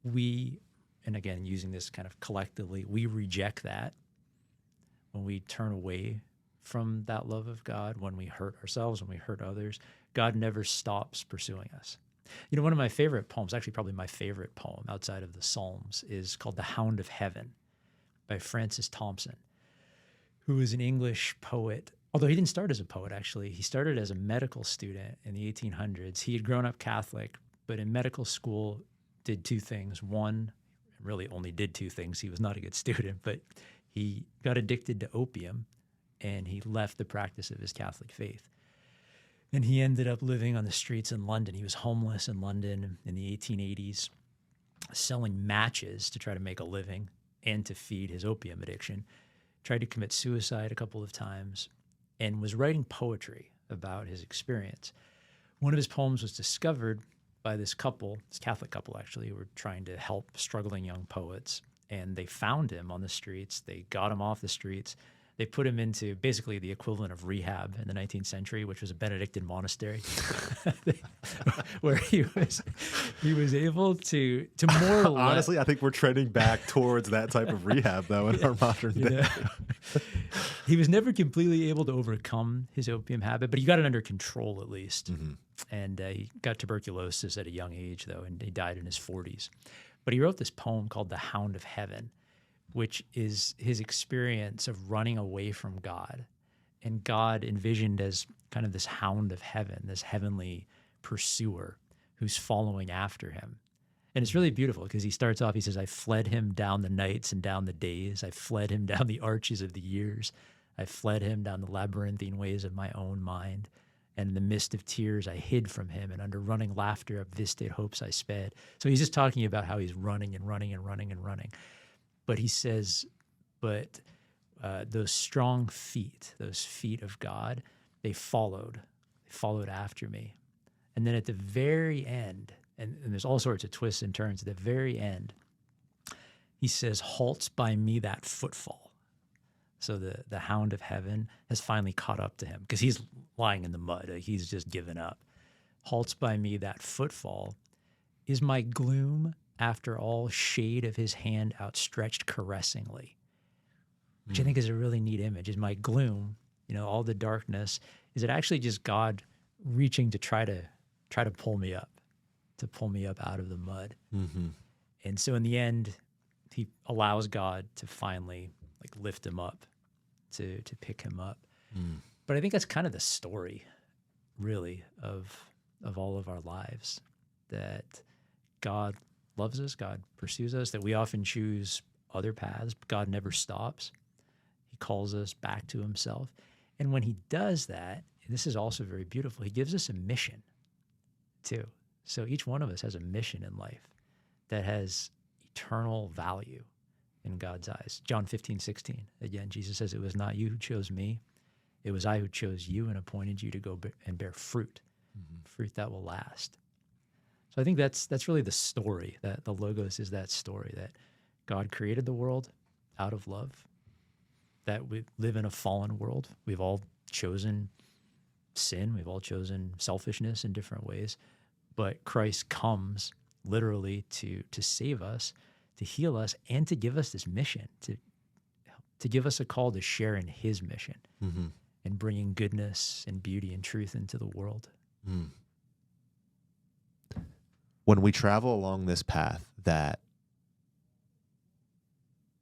we, and again, using this kind of collectively, we reject that, when we turn away from that love of God, when we hurt ourselves, when we hurt others, God never stops pursuing us. You know, one of my favorite poems, actually probably my favorite poem outside of the Psalms, is called The Hound of Heaven by Francis Thompson, who is an English poet. Although he didn't start as a poet, actually. He started as a medical student in the 1800s. He had grown up Catholic, but in medical school did two things. One, really only did two things. He was not a good student, but he got addicted to opium and he left the practice of his Catholic faith. And he ended up living on the streets in London. He was homeless in London in the 1880s, selling matches to try to make a living and to feed his opium addiction. Tried to commit suicide a couple of times and was writing poetry about his experience. One of his poems was discovered by this couple, this Catholic couple actually, who were trying to help struggling young poets. And they found him on the streets. They got him off the streets. They put him into basically the equivalent of rehab in the 19th century, which was a Benedictine monastery, where he was able to more or less. Honestly, I think we're trending back towards that type of rehab, though, in our modern day. He was never completely able to overcome his opium habit, but he got it under control at least. Mm-hmm. And he got tuberculosis at a young age, though, and he died in his 40s. But he wrote this poem called The Hound of Heaven, which is his experience of running away from God, and God envisioned as kind of this hound of heaven, this heavenly pursuer who's following after him. And it's really beautiful because he starts off, he says, I fled him down the nights and down the days. I fled him down the arches of the years. I fled him down the labyrinthine ways of my own mind. And in the mist of tears, I hid from him, and under running laughter of visited hopes I sped. So he's just talking about how he's running and running and running and running. But he says, but those strong feet, those feet of God, they followed after me. And then at the very end, and there's all sorts of twists and turns, at the very end, he says, halts by me that footfall. So the hound of heaven has finally caught up to him because he's lying in the mud. Like he's just given up. Halts by me that footfall. Is my gloom after all shade of his hand outstretched caressingly, which I think is a really neat image. Is my gloom, all the darkness, is it actually just God reaching to try to pull me up out of the mud? Mm-hmm. And so in the end, he allows God to finally lift him up, to pick him up. But I think that's kind of the story, really, of all of our lives, that God loves us, God pursues us, that we often choose other paths, but God never stops. He calls us back to himself. And when he does that, and this is also very beautiful, he gives us a mission too. So each one of us has a mission in life that has eternal value in God's eyes. John 15:16. Again, Jesus says, it was not you who chose me. It was I who chose you and appointed you to go and bear fruit, fruit that will last. So I think that's really the story, that the Logos is that story, that God created the world out of love, that we live in a fallen world. We've all chosen sin. We've all chosen selfishness in different ways. But Christ comes literally to save us, to heal us, and to give us this mission, to give us a call to share in his mission and bringing goodness and beauty and truth into the world. When we travel along this path that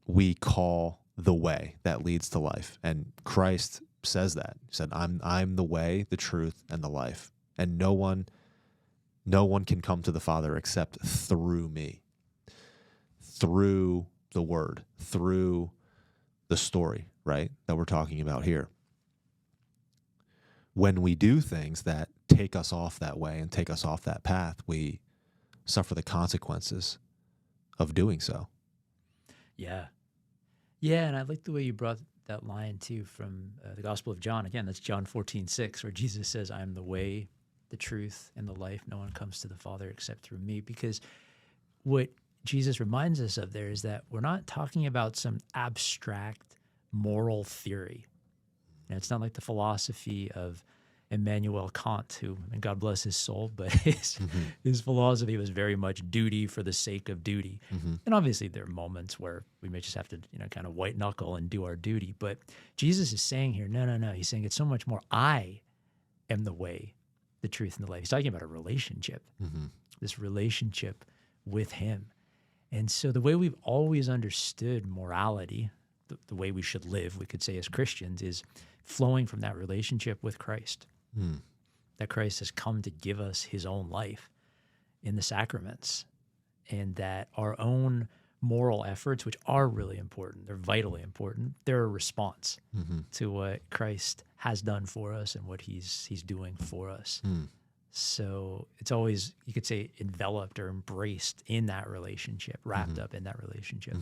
we call the way that leads to life, and Christ says that, he said, I'm the way, the truth, and the life, and no one can come to the Father except through me, through the word, through the story, right, that we're talking about here. When we do things that take us off that way and take us off that path, we suffer the consequences of doing so. Yeah, and I like the way you brought that line too from the Gospel of John. Again, that's John 14:6, where Jesus says, I am the way, the truth, and the life. No one comes to the Father except through me. Because what Jesus reminds us of there is that we're not talking about some abstract moral theory. It's not like the philosophy of Immanuel Kant, who, and God bless his soul, but his philosophy was very much duty for the sake of duty. And obviously there are moments where we may just have to, kind of white knuckle and do our duty. But Jesus is saying here, no. He's saying it's so much more. I am the way, the truth, and the life. He's talking about a relationship, this relationship with him. And so the way we've always understood morality, the way we should live, we could say as Christians, is flowing from that relationship with Christ. That Christ has come to give us his own life in the sacraments, and that our own moral efforts, which are really important, they're vitally important, they're a response to what Christ has done for us and what he's doing for us. So it's always, you could say, enveloped or embraced in that relationship, wrapped up in that relationship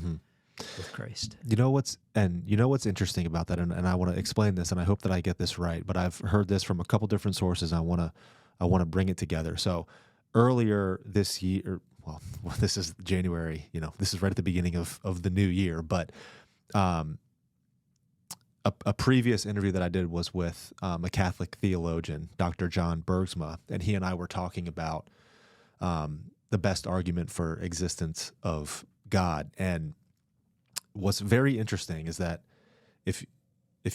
with Christ. You know what's interesting about that, and I want to explain this, and I hope that I get this right, but I've heard this from a couple different sources. I want to bring it together. So earlier this year, well, this is January, this is right at the beginning of the new year, but a previous interview that I did was with a Catholic theologian, Dr. John Bergsma, and he and I were talking about the best argument for existence of God. And what's very interesting is that if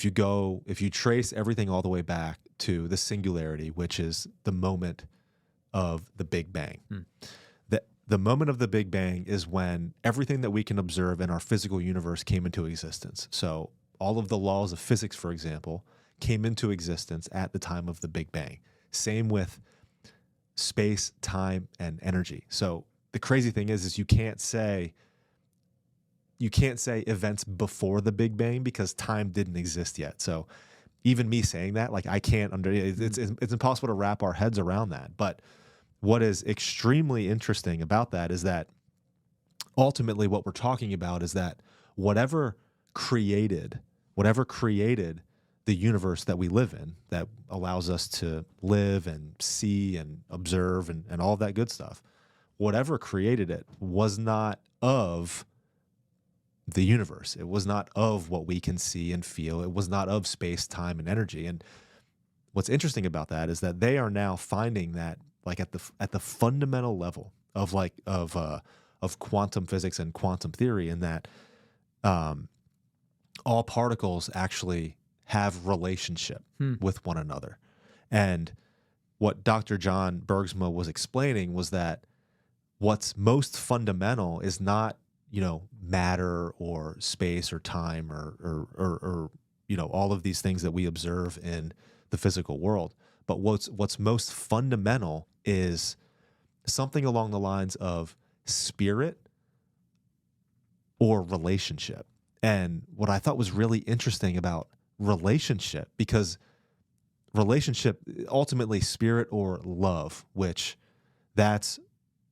you trace everything all the way back to the singularity, which is the moment of the Big Bang, the moment of the Big Bang is when everything that we can observe in our physical universe came into existence. So all of the laws of physics, for example, came into existence at the time of the Big Bang. Same with space, time, and energy. So the crazy thing is you can't say events before the Big Bang because time didn't exist yet. So even me saying that, like, I can't it's impossible to wrap our heads around that. But what is extremely interesting about that is that ultimately what we're talking about is that whatever created the universe that we live in, that allows us to live and see and observe and all that good stuff, whatever created it was not of the universe. It was not of what we can see and feel. It was not of space, time, and energy. And what's interesting about that is that they are now finding that, like, at the fundamental level of quantum physics and quantum theory, and that all particles actually have relationship with one another. And what Dr. John Bergsma was explaining was that what's most fundamental is not, matter or space or time or all of these things that we observe in the physical world. But what's most fundamental is something along the lines of spirit or relationship. And what I thought was really interesting about relationship, because relationship, ultimately spirit or love, which that's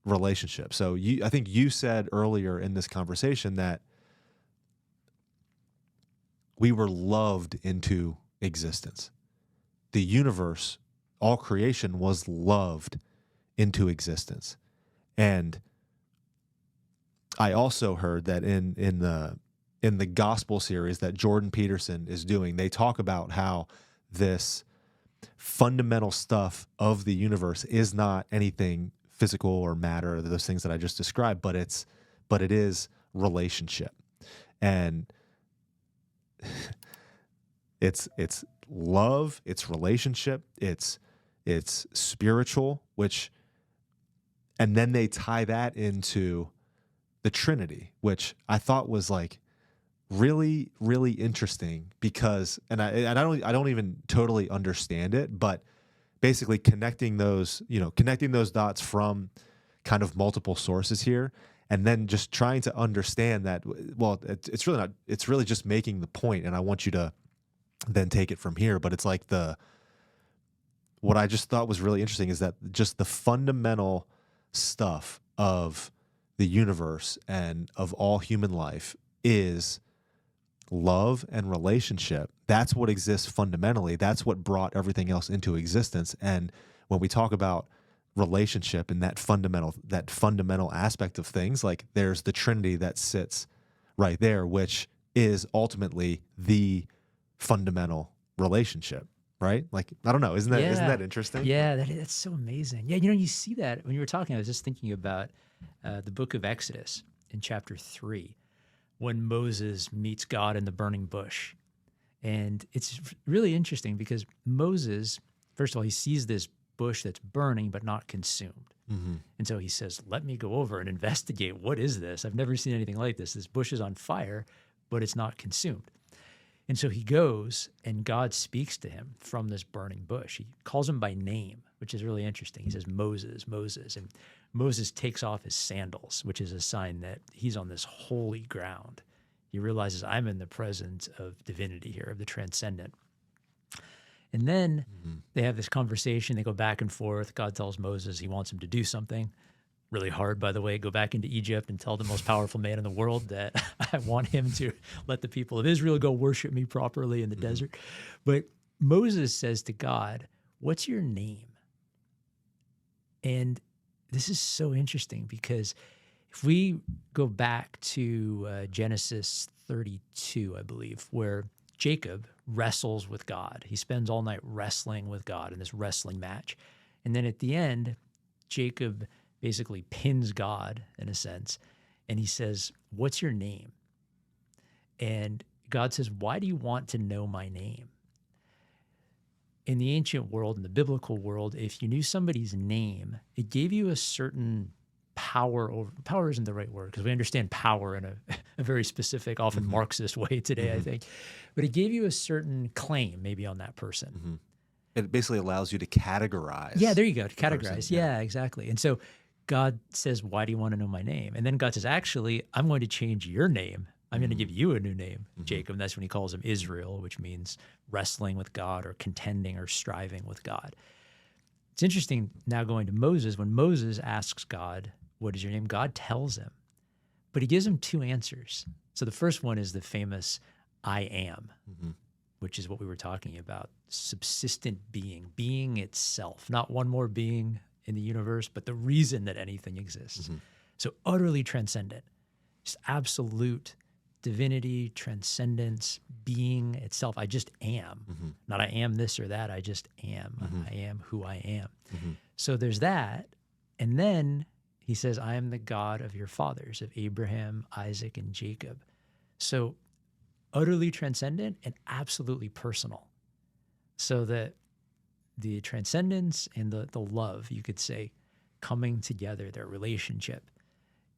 relationship. So I think you said earlier in this conversation that we were loved into existence. The universe, all creation, was loved into existence. And I also heard that in the gospel series that Jordan Peterson is doing, they talk about how this fundamental stuff of the universe is not anything physical or matter, or those things that I just described, but it is relationship. And it's love, it's relationship, it's spiritual, and then they tie that into the Trinity, which I thought was like really, really interesting, because, and I don't even totally understand it, but basically connecting those dots from kind of multiple sources here, and then just trying to understand that, well, it's really just making the point, and I want you to then take it from here. But it's like what I just thought was really interesting is that just the fundamental stuff of the universe and of all human life is love and relationship. That's what exists fundamentally. That's what brought everything else into existence. And when we talk about relationship and that fundamental aspect of things, like, there's the Trinity that sits right there, which is ultimately the fundamental relationship, right? Like, I don't know, isn't that interesting? Yeah, that's so amazing. Yeah, you see that when you were talking. I was just thinking about the book of Exodus in chapter 3, when Moses meets God in the burning bush. And it's really interesting because Moses, first of all, he sees this bush that's burning but not consumed. And so he says, let me go over and investigate. What is this? I've never seen anything like this. This bush is on fire, but it's not consumed. And so he goes, and God speaks to him from this burning bush. He calls him by name, which is really interesting. He says, Moses, Moses. And Moses takes off his sandals, which is a sign that he's on this holy ground. He realizes, I'm in the presence of divinity here, of the transcendent. And then they have this conversation. They go back and forth. God tells Moses he wants him to do something really hard, by the way. Go back into Egypt and tell the most powerful man in the world that I want him to let the people of Israel go worship me properly in the desert. But Moses says to God, what's your name? And this is so interesting because if we go back to Genesis 32, I believe, where Jacob wrestles with God. He spends all night wrestling with God in this wrestling match. And then at the end, Jacob basically pins God in a sense. And he says, what's your name? And God says, why do you want to know my name? In the ancient world, in the biblical world, if you knew somebody's name, it gave you a certain power over. Power isn't the right word because we understand power in a very specific, often Marxist way today, I think. But it gave you a certain claim maybe on that person. It basically allows you to categorize. Yeah, there you go. To categorize. person, Yeah, exactly. And so God says, why do you want to know my name? And then God says, actually, I'm going to change your name. I'm going to give you a new name, Jacob. And that's when he calls him Israel, which means wrestling with God or contending or striving with God. It's interesting now going to Moses. When Moses asks God, what is your name? God tells him, but he gives him two answers. So the first one is the famous I am, which is what we were talking about, subsistent being itself, not one more being in the universe, but the reason that anything exists. So utterly transcendent, just absolute divinity, transcendence, being itself. I just am. Not I am this or that. I just am. I am who I am. So there's that. And then he says, I am the God of your fathers, of Abraham, Isaac, and Jacob. So utterly transcendent and absolutely personal. So that the transcendence and the love, you could say, coming together, their relationship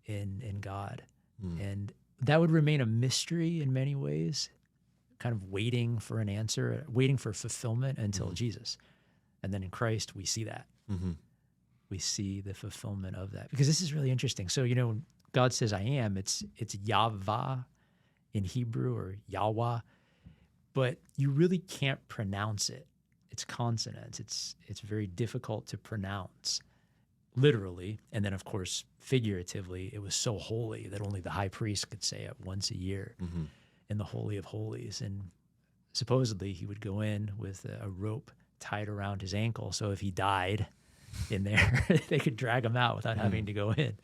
in God. And that would remain a mystery in many ways, kind of waiting for an answer, waiting for fulfillment until Jesus. And then in Christ, we see that. We see the fulfillment of that. Because this is really interesting. So, when God says I am, it's Yahweh in Hebrew or Yahweh, but you really can't pronounce it. It's consonants. It's very difficult to pronounce literally. And then, of course, figuratively, it was so holy that only the high priest could say it once a year in the Holy of Holies. And supposedly he would go in with a rope tied around his ankle. So if he died in there, they could drag him out without having to go in.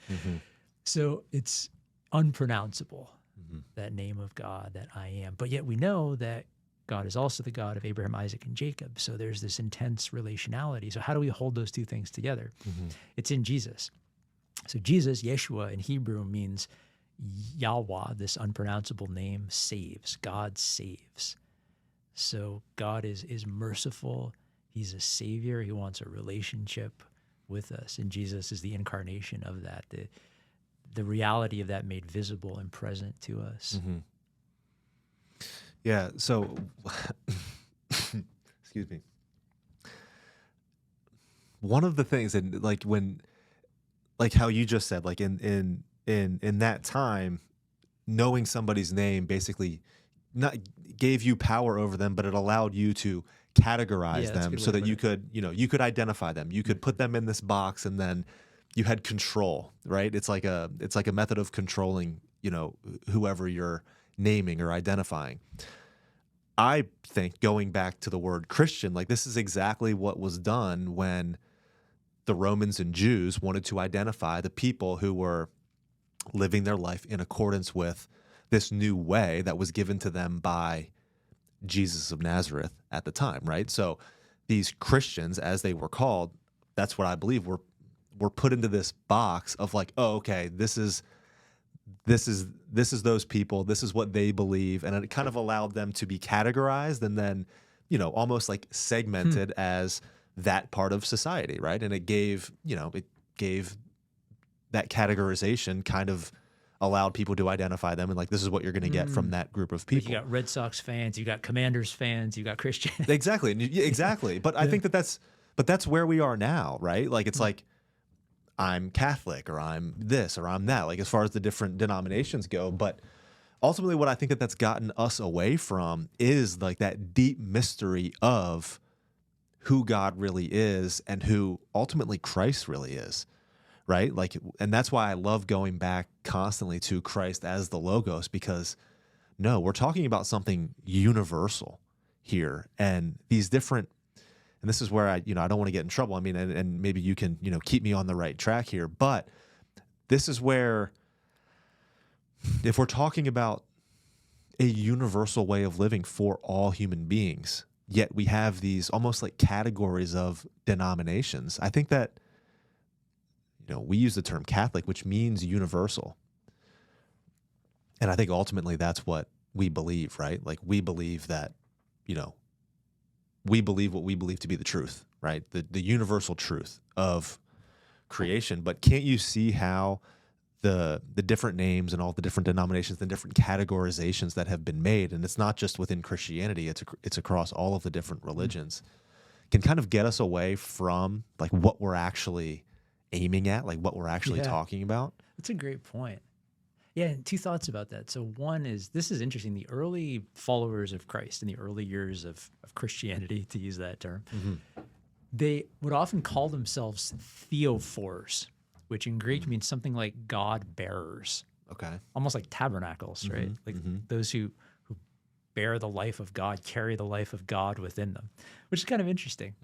So it's unpronounceable, that name of God, that I am. But yet we know that God is also the God of Abraham, Isaac, and Jacob. So there's this intense relationality. So how do we hold those two things together? It's in Jesus. So Jesus, Yeshua in Hebrew, means Yahweh, this unpronounceable name, saves. God saves. So God is merciful. He's a savior. He wants a relationship with us. And Jesus is the incarnation of that, the reality of that made visible and present to us. Yeah, so, excuse me. One of the things, and like how you just said, like in that time, knowing somebody's name basically not gave you power over them, but it allowed you to categorize them so that you could identify them. You could put them in this box, and then you had control, right? It's like a method of controlling, whoever you're naming or identifying. I think, going back to the word Christian, like this is exactly what was done when the Romans and Jews wanted to identify the people who were living their life in accordance with this new way that was given to them by Jesus of Nazareth at the time, right? So these Christians, as they were called, that's what I believe, were put into this box of like, oh, okay, this is those people, this is what they believe, and it kind of allowed them to be categorized and then, almost like segmented as that part of society, right? And it gave that categorization, kind of allowed people to identify them, and like, this is what you're going to get from that group of Like people. you got Red Sox fans, you got Commanders fans, you got Christian. Exactly. Exactly. But I think that's where we are now, right? Like, it's like, I'm Catholic, or I'm this, or I'm that, like, as far as the different denominations go. But ultimately, what I think that's gotten us away from is like that deep mystery of who God really is and who ultimately Christ really is, right? Like, and that's why I love going back constantly to Christ as the Logos, because no, we're talking about something universal here, and these different, and this is where I don't want to get in trouble. I mean, and maybe you can, keep me on the right track here, but this is where, if we're talking about a universal way of living for all human beings, yet we have these almost like categories of denominations. I think that, we use the term Catholic, which means universal. And I think ultimately that's what we believe, right? Like, we believe that, we believe what we believe to be the truth, right? The universal truth of creation. But can't you see how the different names and all the different denominations and different categorizations that have been made, and it's not just within Christianity, it's across all of the different religions, can kind of get us away from like what we're actually aiming at, like what we're actually talking about? That's a great point. Yeah, and two thoughts about that. So one is, this is interesting. The early followers of Christ in the early years of Christianity, to use that term, they would often call themselves theophores, which in Greek means something like God bearers. Okay. Almost like tabernacles, right? Like those who bear the life of God, carry the life of God within them, which is kind of interesting.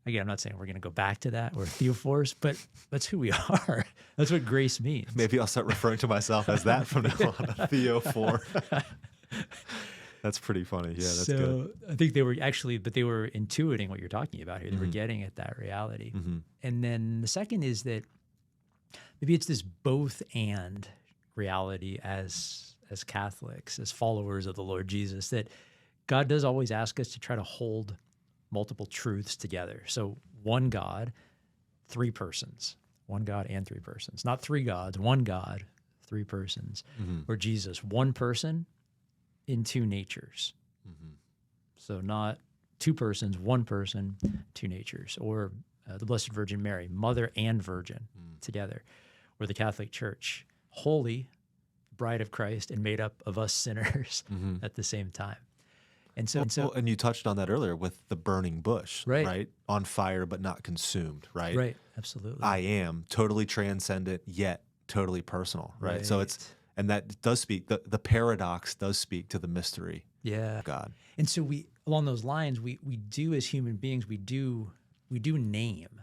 Again, I'm not saying we're going to go back to that or theophores, but that's who we are. That's what grace means. Maybe I'll start referring to myself as that from now on, a theophore. That's pretty funny. Yeah, that's good. I think they were they were intuiting what you're talking about here. They were getting at that reality. And then the second is that maybe it's this both and reality as Catholics, as followers of the Lord Jesus, that God does always ask us to try to hold multiple truths together. So one God, three persons. One God and three persons. Not three gods, one God, three persons. Or Jesus, one person in two natures. So not two persons, one person, two natures. Or the Blessed Virgin Mary, mother and virgin together. Or the Catholic Church, holy, bride of Christ, and made up of us sinners at the same time. And and you touched on that earlier with the burning bush, Right. right? On fire, but not consumed, right? Right, absolutely. I am totally transcendent, yet totally personal, right? So and that does speak, the paradox does speak to the mystery of God. And so along those lines, we do, as human beings, we do name.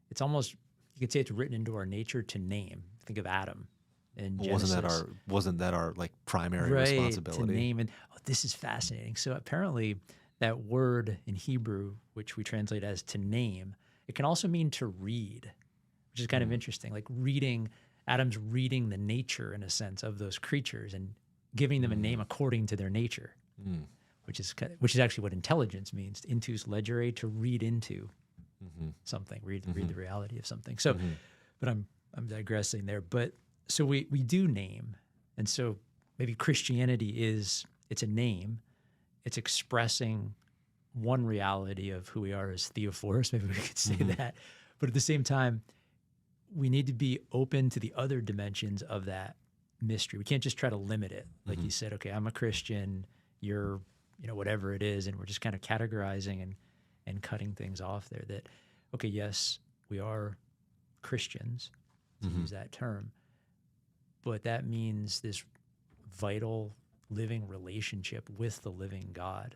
It's almost, you could say it's written into our nature to name. Think of Adam in Genesis. Wasn't that our like primary Right, responsibility? to name. And this is fascinating. So apparently that word in Hebrew, which we translate as to name, it can also mean to read, which is kind of interesting. Like Adam's reading the nature, in a sense, of those creatures and giving them a name according to their nature, which is actually what intelligence means. Intus legere, to read into something, read the reality of something. So, but I'm digressing there. But so we do name, and so maybe Christianity it's a name. It's expressing one reality of who we are as theophorus. Maybe we could say that. But at the same time, we need to be open to the other dimensions of that mystery. We can't just try to limit it. Like you said, okay, I'm a Christian, you're, whatever it is, and we're just kind of categorizing and cutting things off there. That, okay, yes, we are Christians, to use that term, but that means this vital living relationship with the living God.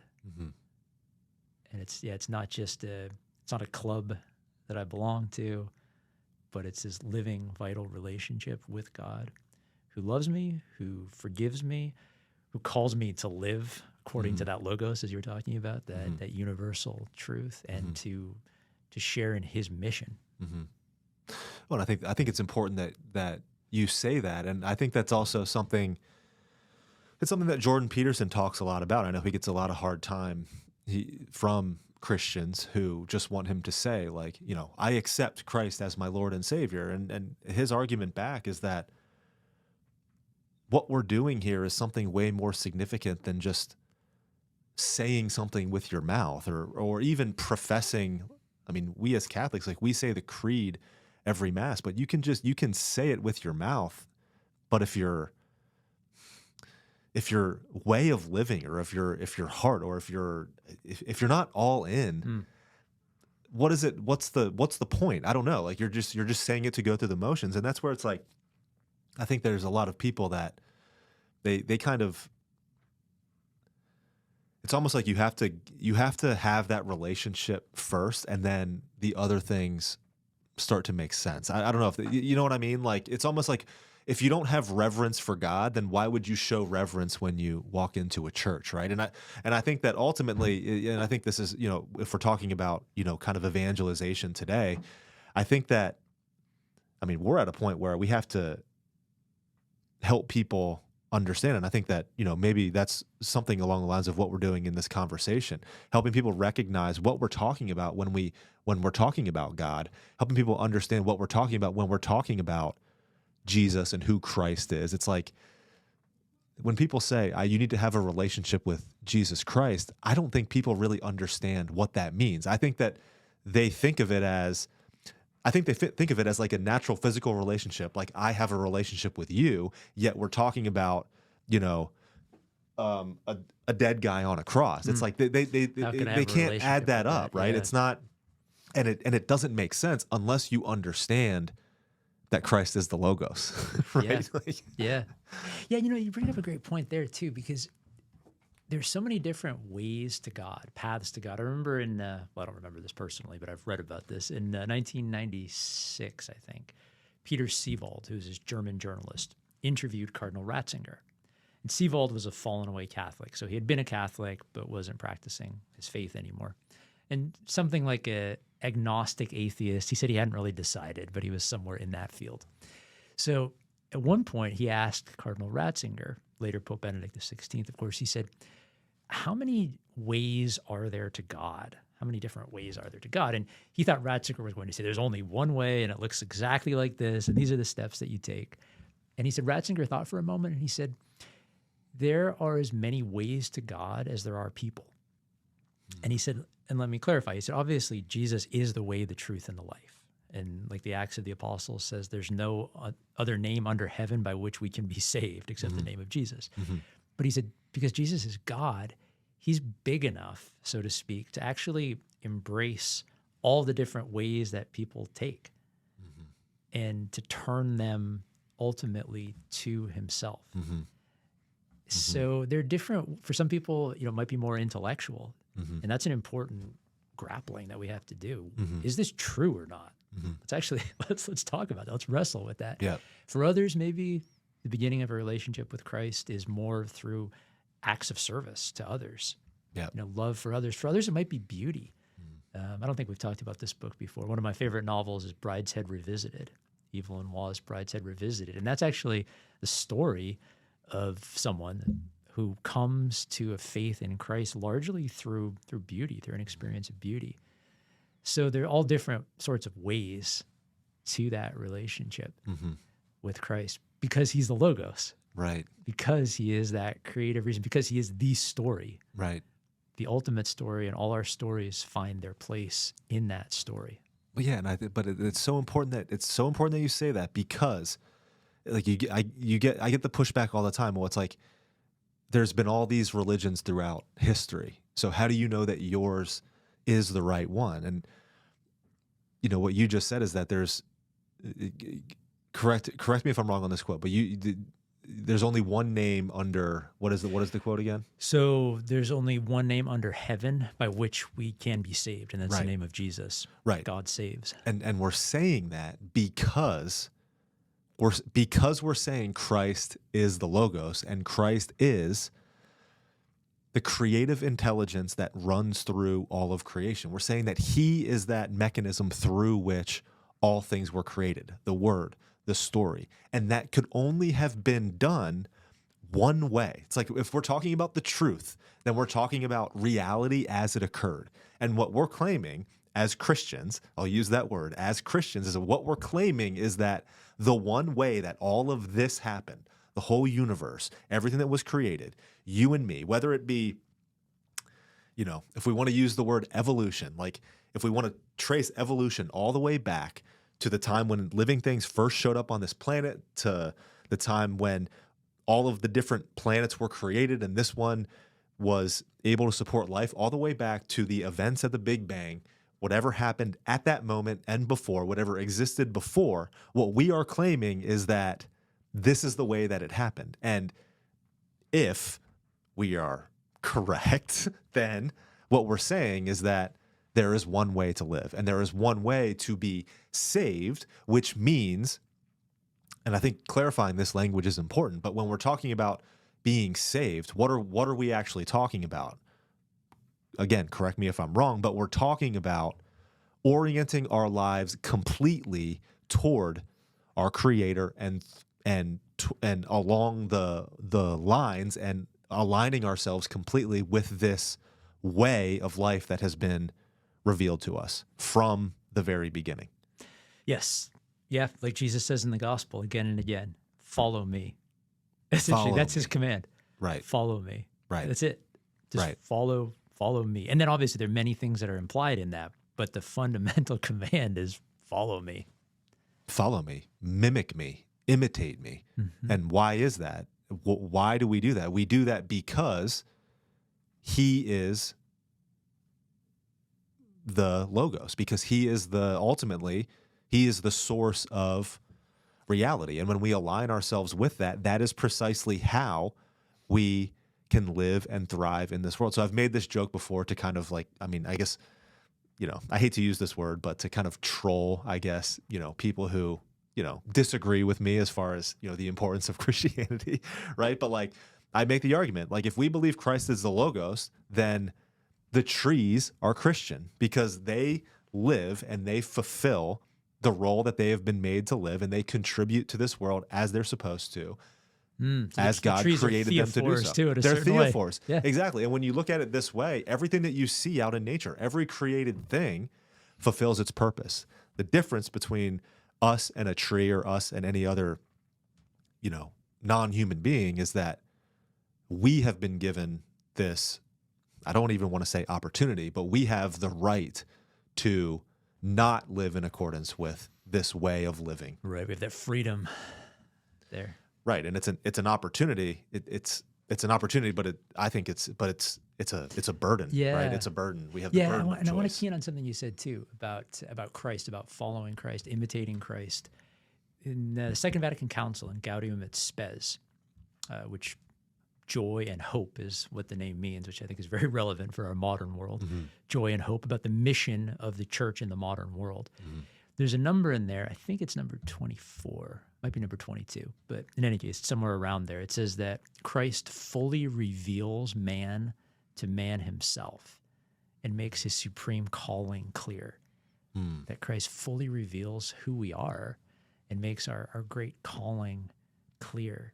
And it's not just it's not a club that I belong to, but it's this living, vital relationship with God, who loves me, who forgives me, who calls me to live according to that logos, as you were talking about, that universal truth, and to share in his mission. Well, I think it's important that you say that, and I think that's also something. It's something that Jordan Peterson talks a lot about. I know he gets a lot of hard time from Christians who just want him to say, like, I accept Christ as my Lord and Savior. And his argument back is that what we're doing here is something way more significant than just saying something with your mouth or even professing. I mean, we as Catholics, like, we say the creed every Mass, but you can say it with your mouth. But if your way of living, or if your heart, or if you're not all in, what is it? What's the point? I don't know. Like, you're just saying it to go through the motions. And that's where it's like, I think there's a lot of people that they kind of, it's almost like you have to have that relationship first, and then the other things start to make sense. I don't know if you know what I mean? Like, it's almost like, if you don't have reverence for God, then why would you show reverence when you walk into a church, right? And I think that ultimately, and I think this is, if we're talking about, kind of evangelization today, I think that, I mean, we're at a point where we have to help people understand. And I think that, maybe that's something along the lines of what we're doing in this conversation, helping people recognize what we're talking about when we're talking about God, helping people understand what we're talking about when we're talking about Jesus and who Christ is. It's like, when people say, you need to have a relationship with Jesus Christ, I don't think people really understand what that means. I think that they think of it as, think of it as like a natural physical relationship. Like, I have a relationship with you, yet we're talking about, a dead guy on a cross. It's like they can't add that up, right? Yeah. It's not, and it doesn't make sense unless you understand that Christ is the Logos, right? Yeah. Yeah. You bring up a great point there too, because there's so many different ways to God, paths to God. I remember I don't remember this personally, but I've read about this in 1996, I think. Peter Seewald, who's this German journalist, interviewed Cardinal Ratzinger. And Seewald was a fallen away Catholic. So he had been a Catholic, but wasn't practicing his faith anymore. And something like a agnostic atheist. He said he hadn't really decided, but he was somewhere in that field. So at one point, he asked Cardinal Ratzinger, later Pope Benedict XVI, of course, he said, how many ways are there to God? How many different ways are there to God? And he thought Ratzinger was going to say, there's only one way, and it looks exactly like this, and these are the steps that you take. And he said, Ratzinger thought for a moment, and he said, there are as many ways to God as there are people. And he said, and let me clarify, he said, obviously, Jesus is the way, the truth, and the life. And like the Acts of the Apostles says, there's no other name under heaven by which we can be saved except the name of Jesus. But he said, because Jesus is God, he's big enough, so to speak, to actually embrace all the different ways that people take and to turn them ultimately to himself. So they're different. For some people, it might be more intellectual. And that's an important grappling that we have to do. Is this true or not? Let's actually, let's talk about that. Let's wrestle with that. Yeah. For others, maybe the beginning of a relationship with Christ is more through acts of service to others. Yeah. Love for others. For others, it might be beauty. I don't think we've talked about this book before. One of my favorite novels is Brideshead Revisited, Evelyn Waugh's Brideshead Revisited. And that's actually the story of someone who comes to a faith in Christ largely through beauty, through an experience of beauty. So there are all different sorts of ways to that relationship with Christ, because he's the Logos. Right. Because he is that creative reason, because he is the story. Right. The ultimate story, and all our stories find their place in that story. Well, yeah, and it's so important that you say that, because like I get the pushback all the time. Well, it's like, there's been all these religions throughout history. So how do you know that yours is the right one? And what you just said is that there's, correct me if I'm wrong on this quote, but there's only one name under, what is the quote again? So there's only one name under heaven by which we can be saved, and that's the name of Jesus. Right. God saves. And we're saying that because we're saying Christ is the Logos, and Christ is the creative intelligence that runs through all of creation. We're saying that he is that mechanism through which all things were created, the Word, the story. And that could only have been done one way. It's like if we're talking about the truth, then we're talking about reality as it occurred. And what we're claiming as Christians, I'll use that word, as Christians, is what we're claiming is that the one way that all of this happened, the whole universe, everything that was created, you and me, whether it be, if we want to use the word evolution, like if we want to trace evolution all the way back to the time when living things first showed up on this planet, to the time when all of the different planets were created and this one was able to support life, all the way back to the events at the Big Bang, whatever happened at that moment and before, whatever existed before, what we are claiming is that this is the way that it happened. And if we are correct, then what we're saying is that there is one way to live and there is one way to be saved, which means, and I think clarifying this language is important, but when we're talking about being saved, what are we actually talking about? Again, correct me if I'm wrong, but we're talking about orienting our lives completely toward our Creator and along the lines and aligning ourselves completely with this way of life that has been revealed to us from the very beginning. Yes. Yeah. Like Jesus says in the gospel again and again, follow me. Essentially, that's his command. Right. Follow me. Right. That's it. Just follow me. And then obviously there are many things that are implied in that, but the fundamental command is follow me. Follow me, mimic me, imitate me. Mm-hmm. And why is that? Why do we do that? We do that because he is the Logos, because he is ultimately the source of reality. And when we align ourselves with that, that is precisely how we can live and thrive in this world. So I've made this joke before to kind of I guess, I hate to use this word, but to kind of troll, I guess, people who, disagree with me as far as, the importance of Christianity, right? But I make the argument, if we believe Christ is the Logos, then the trees are Christian because they live and they fulfill the role that they have been made to live, and they contribute to this world as they're supposed to, as God created them to do so. They're theophores. Yeah. Exactly. And when you look at it this way, everything that you see out in nature, every created thing fulfills its purpose. The difference between us and a tree or us and any other, non-human being is that we have been given this, I don't even want to say opportunity, but we have the right to not live in accordance with this way of living. Right. We have that freedom there. Right. And it's an opportunity. It's an opportunity, but I think it's a burden. Yeah. Right. It's a burden. We have the burden. And I want to key in on something you said too about Christ, about following Christ, imitating Christ. In the Second Vatican Council in Gaudium et Spes, which joy and hope is what the name means, which I think is very relevant for our modern world. Mm-hmm. Joy and hope, about the mission of the church in the modern world. Mm-hmm. There's a number in there. I think it's number 24. Might be number 22. But in any case, somewhere around there, it says that Christ fully reveals man to man himself and makes his supreme calling clear. That Christ fully reveals who we are and makes our great calling clear.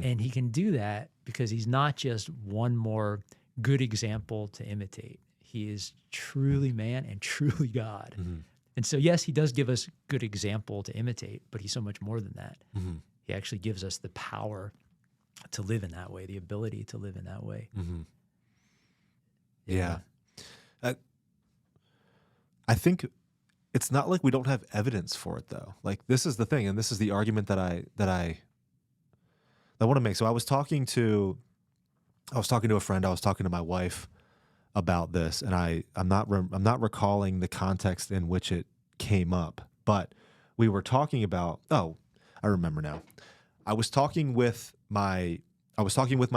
And he can do that because he's not just one more good example to imitate. He is truly man and truly God. Mm-hmm. And so, yes, he does give us good example to imitate, but he's so much more than that. Mm-hmm. He actually gives us the power to live in that way, the ability to live in that way. Mm-hmm. Yeah. I think it's not like we don't have evidence for it, though. This is the thing, and this is the argument that I want to make. So I was talking to a friend. I was talking to my wife about this, and I'm not recalling the context in which it came up, but we were talking about. Oh, I remember now. I was talking with my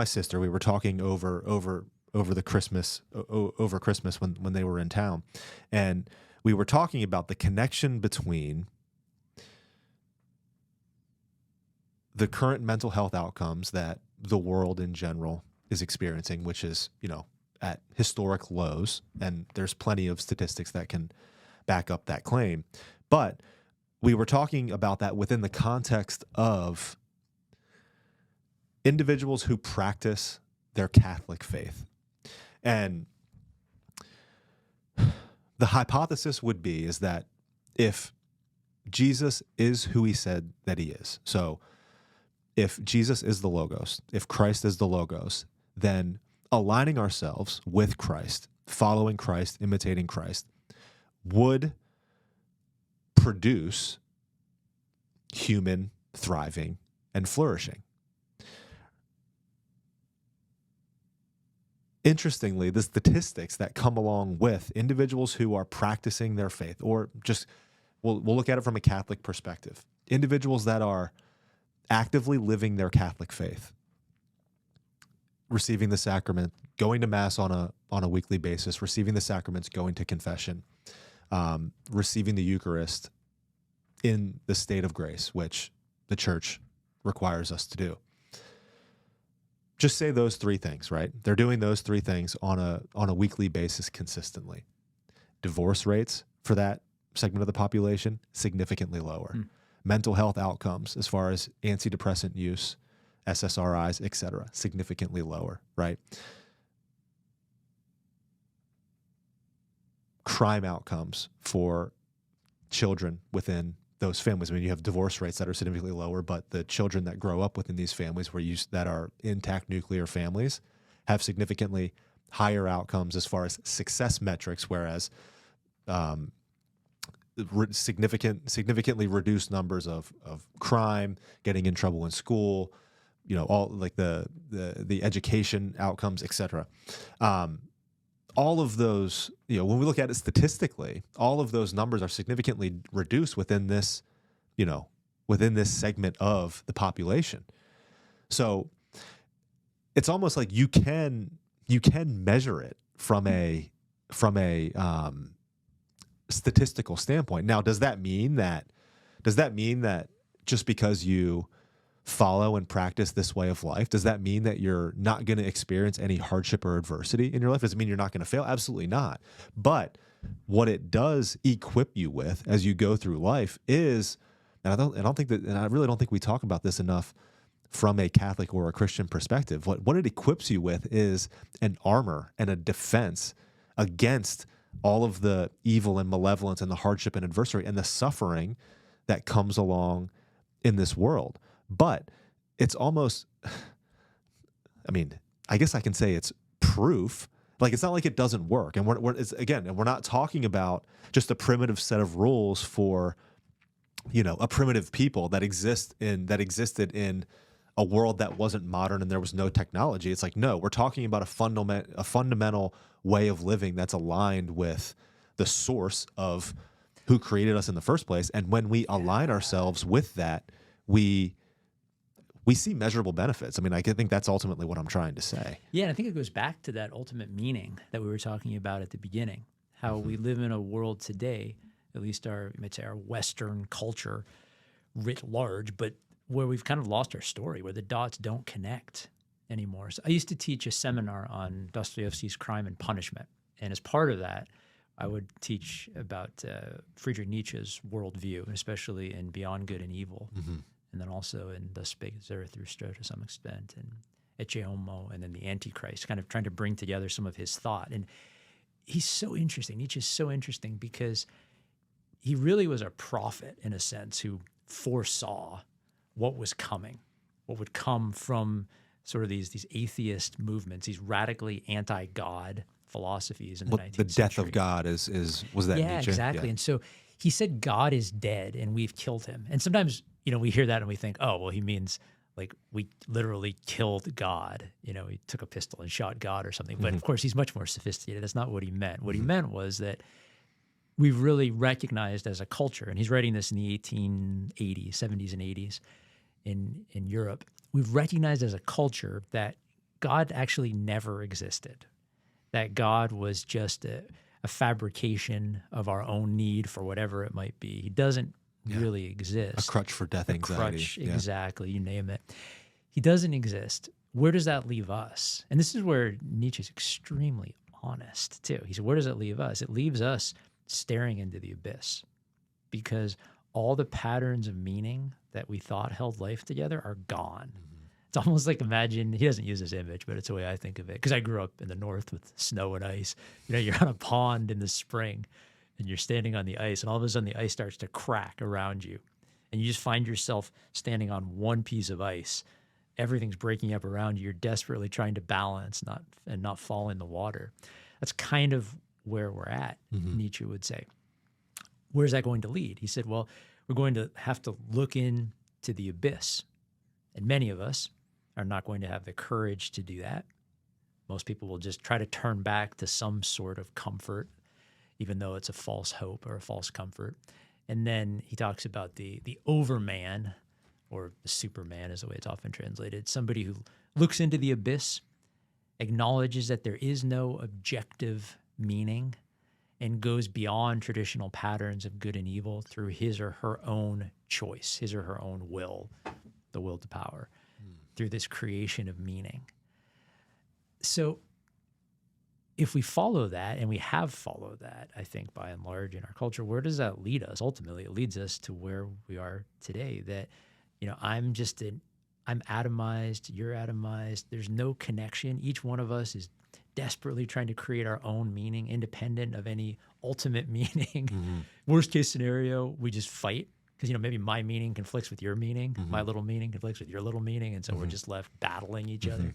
sister. We were talking over the Christmas over Christmas when they were in town, and we were talking about the connection between the current mental health outcomes that the world in general is experiencing, which is, at historic lows, and there's plenty of statistics that can back up that claim. But we were talking about that within the context of individuals who practice their Catholic faith. And the hypothesis would be is that if Jesus is who he said that he is, so if Jesus is the Logos, if Christ is the Logos, then aligning ourselves with Christ, following Christ, imitating Christ, would produce human thriving and flourishing. Interestingly, the statistics that come along with individuals who are practicing their faith, or just, we'll look at it from a Catholic perspective, individuals that are actively living their Catholic faith, receiving the sacrament, going to Mass on a weekly basis, receiving the sacraments, going to confession, receiving the Eucharist in the state of grace, which the Church requires us to do. Just say those three things, right? They're doing those three things on a weekly basis consistently. Divorce rates for that segment of the population, significantly lower. Mental health outcomes as far as antidepressant use, SSRIs, et cetera, significantly lower, right? Crime outcomes for children within those families. I mean, you have divorce rates that are significantly lower, but the children that grow up within these families that are intact nuclear families have significantly higher outcomes as far as success metrics, whereas significantly reduced numbers of crime, getting in trouble in school, all like the education outcomes, et cetera. All of those, when we look at it statistically, all of those numbers are significantly reduced within this segment of the population. So it's almost like you can measure it from a statistical standpoint. Now, does that mean that just because you follow and practice this way of life, does that mean that you're not going to experience any hardship or adversity in your life? Does it mean you're not going to fail? Absolutely not. But what it does equip you with as you go through life is, and I really don't think we talk about this enough from a Catholic or a Christian perspective. What it equips you with is an armor and a defense against all of the evil and malevolence and the hardship and adversity and the suffering that comes along in this world. But it's almost, I mean, I guess I can say it's proof. Like, it's not like it doesn't work. And we're not talking about just a primitive set of rules for, a primitive people that existed in a world that wasn't modern and there was no technology. It's like, no, we're talking about a fundamental way of living that's aligned with the source of who created us in the first place. And when we align ourselves with that, we see measurable benefits. I mean, I think that's ultimately what I'm trying to say. Yeah, and I think it goes back to that ultimate meaning that we were talking about at the beginning, how we live in a world today, at least you might say our Western culture writ large, but where we've kind of lost our story, where the dots don't connect anymore. So I used to teach a seminar on Dostoevsky's Crime and Punishment. And as part of that, I would teach about Friedrich Nietzsche's worldview, especially in Beyond Good and Evil. And then also in Thus Spake Zarathustra to some extent, and Ecce Homo, and then the Antichrist, kind of trying to bring together some of his thought. And he's so interesting. Nietzsche's so interesting because he really was a prophet, in a sense, who foresaw what was coming, what would come from sort of these atheist movements, these radically anti-God philosophies in the 19th century. The death of God was that Nietzsche? Exactly. Yeah. And so he said God is dead and we've killed him. And sometimes, we hear that and we think, oh, well, he means like we literally killed God. He took a pistol and shot God or something. But of course, he's much more sophisticated. That's not what he meant. What he meant was that we've really recognized as a culture, and he's writing this in the 1880s, 70s and 80s in Europe, we've recognized as a culture that God actually never existed, that God was just a fabrication of our own need for whatever it might be. He doesn't really exist. A crutch for death anxiety. Exactly, you name it. He doesn't exist. Where does that leave us? And this is where Nietzsche's extremely honest, too. He said, where does it leave us? It leaves us staring into the abyss, because all the patterns of meaning that we thought held life together are gone. It's almost like, imagine, he doesn't use this image, but it's the way I think of it. Because I grew up in the North with snow and ice. You're on a pond in the spring and you're standing on the ice, and all of a sudden the ice starts to crack around you. And you just find yourself standing on one piece of ice. Everything's breaking up around you. You're desperately trying to balance and not fall in the water. That's kind of where we're at, Nietzsche would say. Where's that going to lead? He said, well, we're going to have to look into the abyss. And many of us are not going to have the courage to do that. Most people will just try to turn back to some sort of comfort, even though it's a false hope or a false comfort. And then he talks about the overman, or the Superman is the way it's often translated, somebody who looks into the abyss, acknowledges that there is no objective meaning, and goes beyond traditional patterns of good and evil through his or her own choice, his or her own will, the will to power, through this creation of meaning. So if we follow that, and we have followed that, I think, by and large in our culture, where does that lead us? Ultimately, it leads us to where we are today, that, I'm atomized, you're atomized. There's no connection. Each one of us is desperately trying to create our own meaning, independent of any ultimate meaning. Worst case scenario, we just fight. Because, maybe my meaning conflicts with your meaning, my little meaning conflicts with your little meaning, and so we're just left battling each other.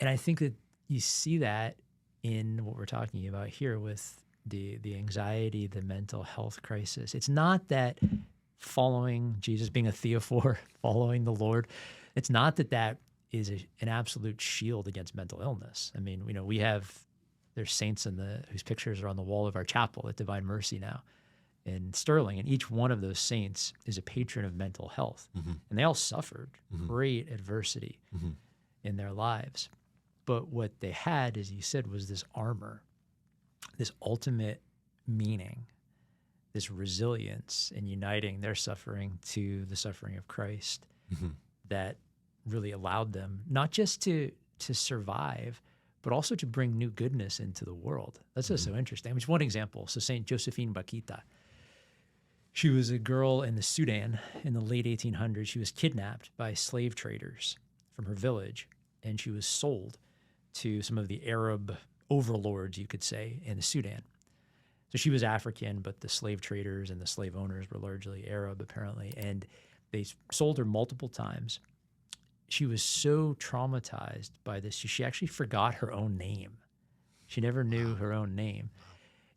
And I think that you see that in what we're talking about here with the anxiety, the mental health crisis. It's not that following Jesus, being a theophore, following the Lord, it's not that is an absolute shield against mental illness. I mean, there's saints whose pictures are on the wall of our chapel at Divine Mercy now in Sterling, and each one of those saints is a patron of mental health. And they all suffered great adversity in their lives. But what they had, as you said, was this armor, this ultimate meaning, this resilience in uniting their suffering to the suffering of Christ that really allowed them not just to survive, but also to bring new goodness into the world. That's just so interesting. Just one example. So Saint Josephine Bakhita, she was a girl in the Sudan in the late 1800s. She was kidnapped by slave traders from her village, and she was sold to some of the Arab overlords, you could say, in the Sudan. So she was African, but the slave traders and the slave owners were largely Arab, apparently, and they sold her multiple times. She was so traumatized by this, she actually forgot her own name. She never knew her own name.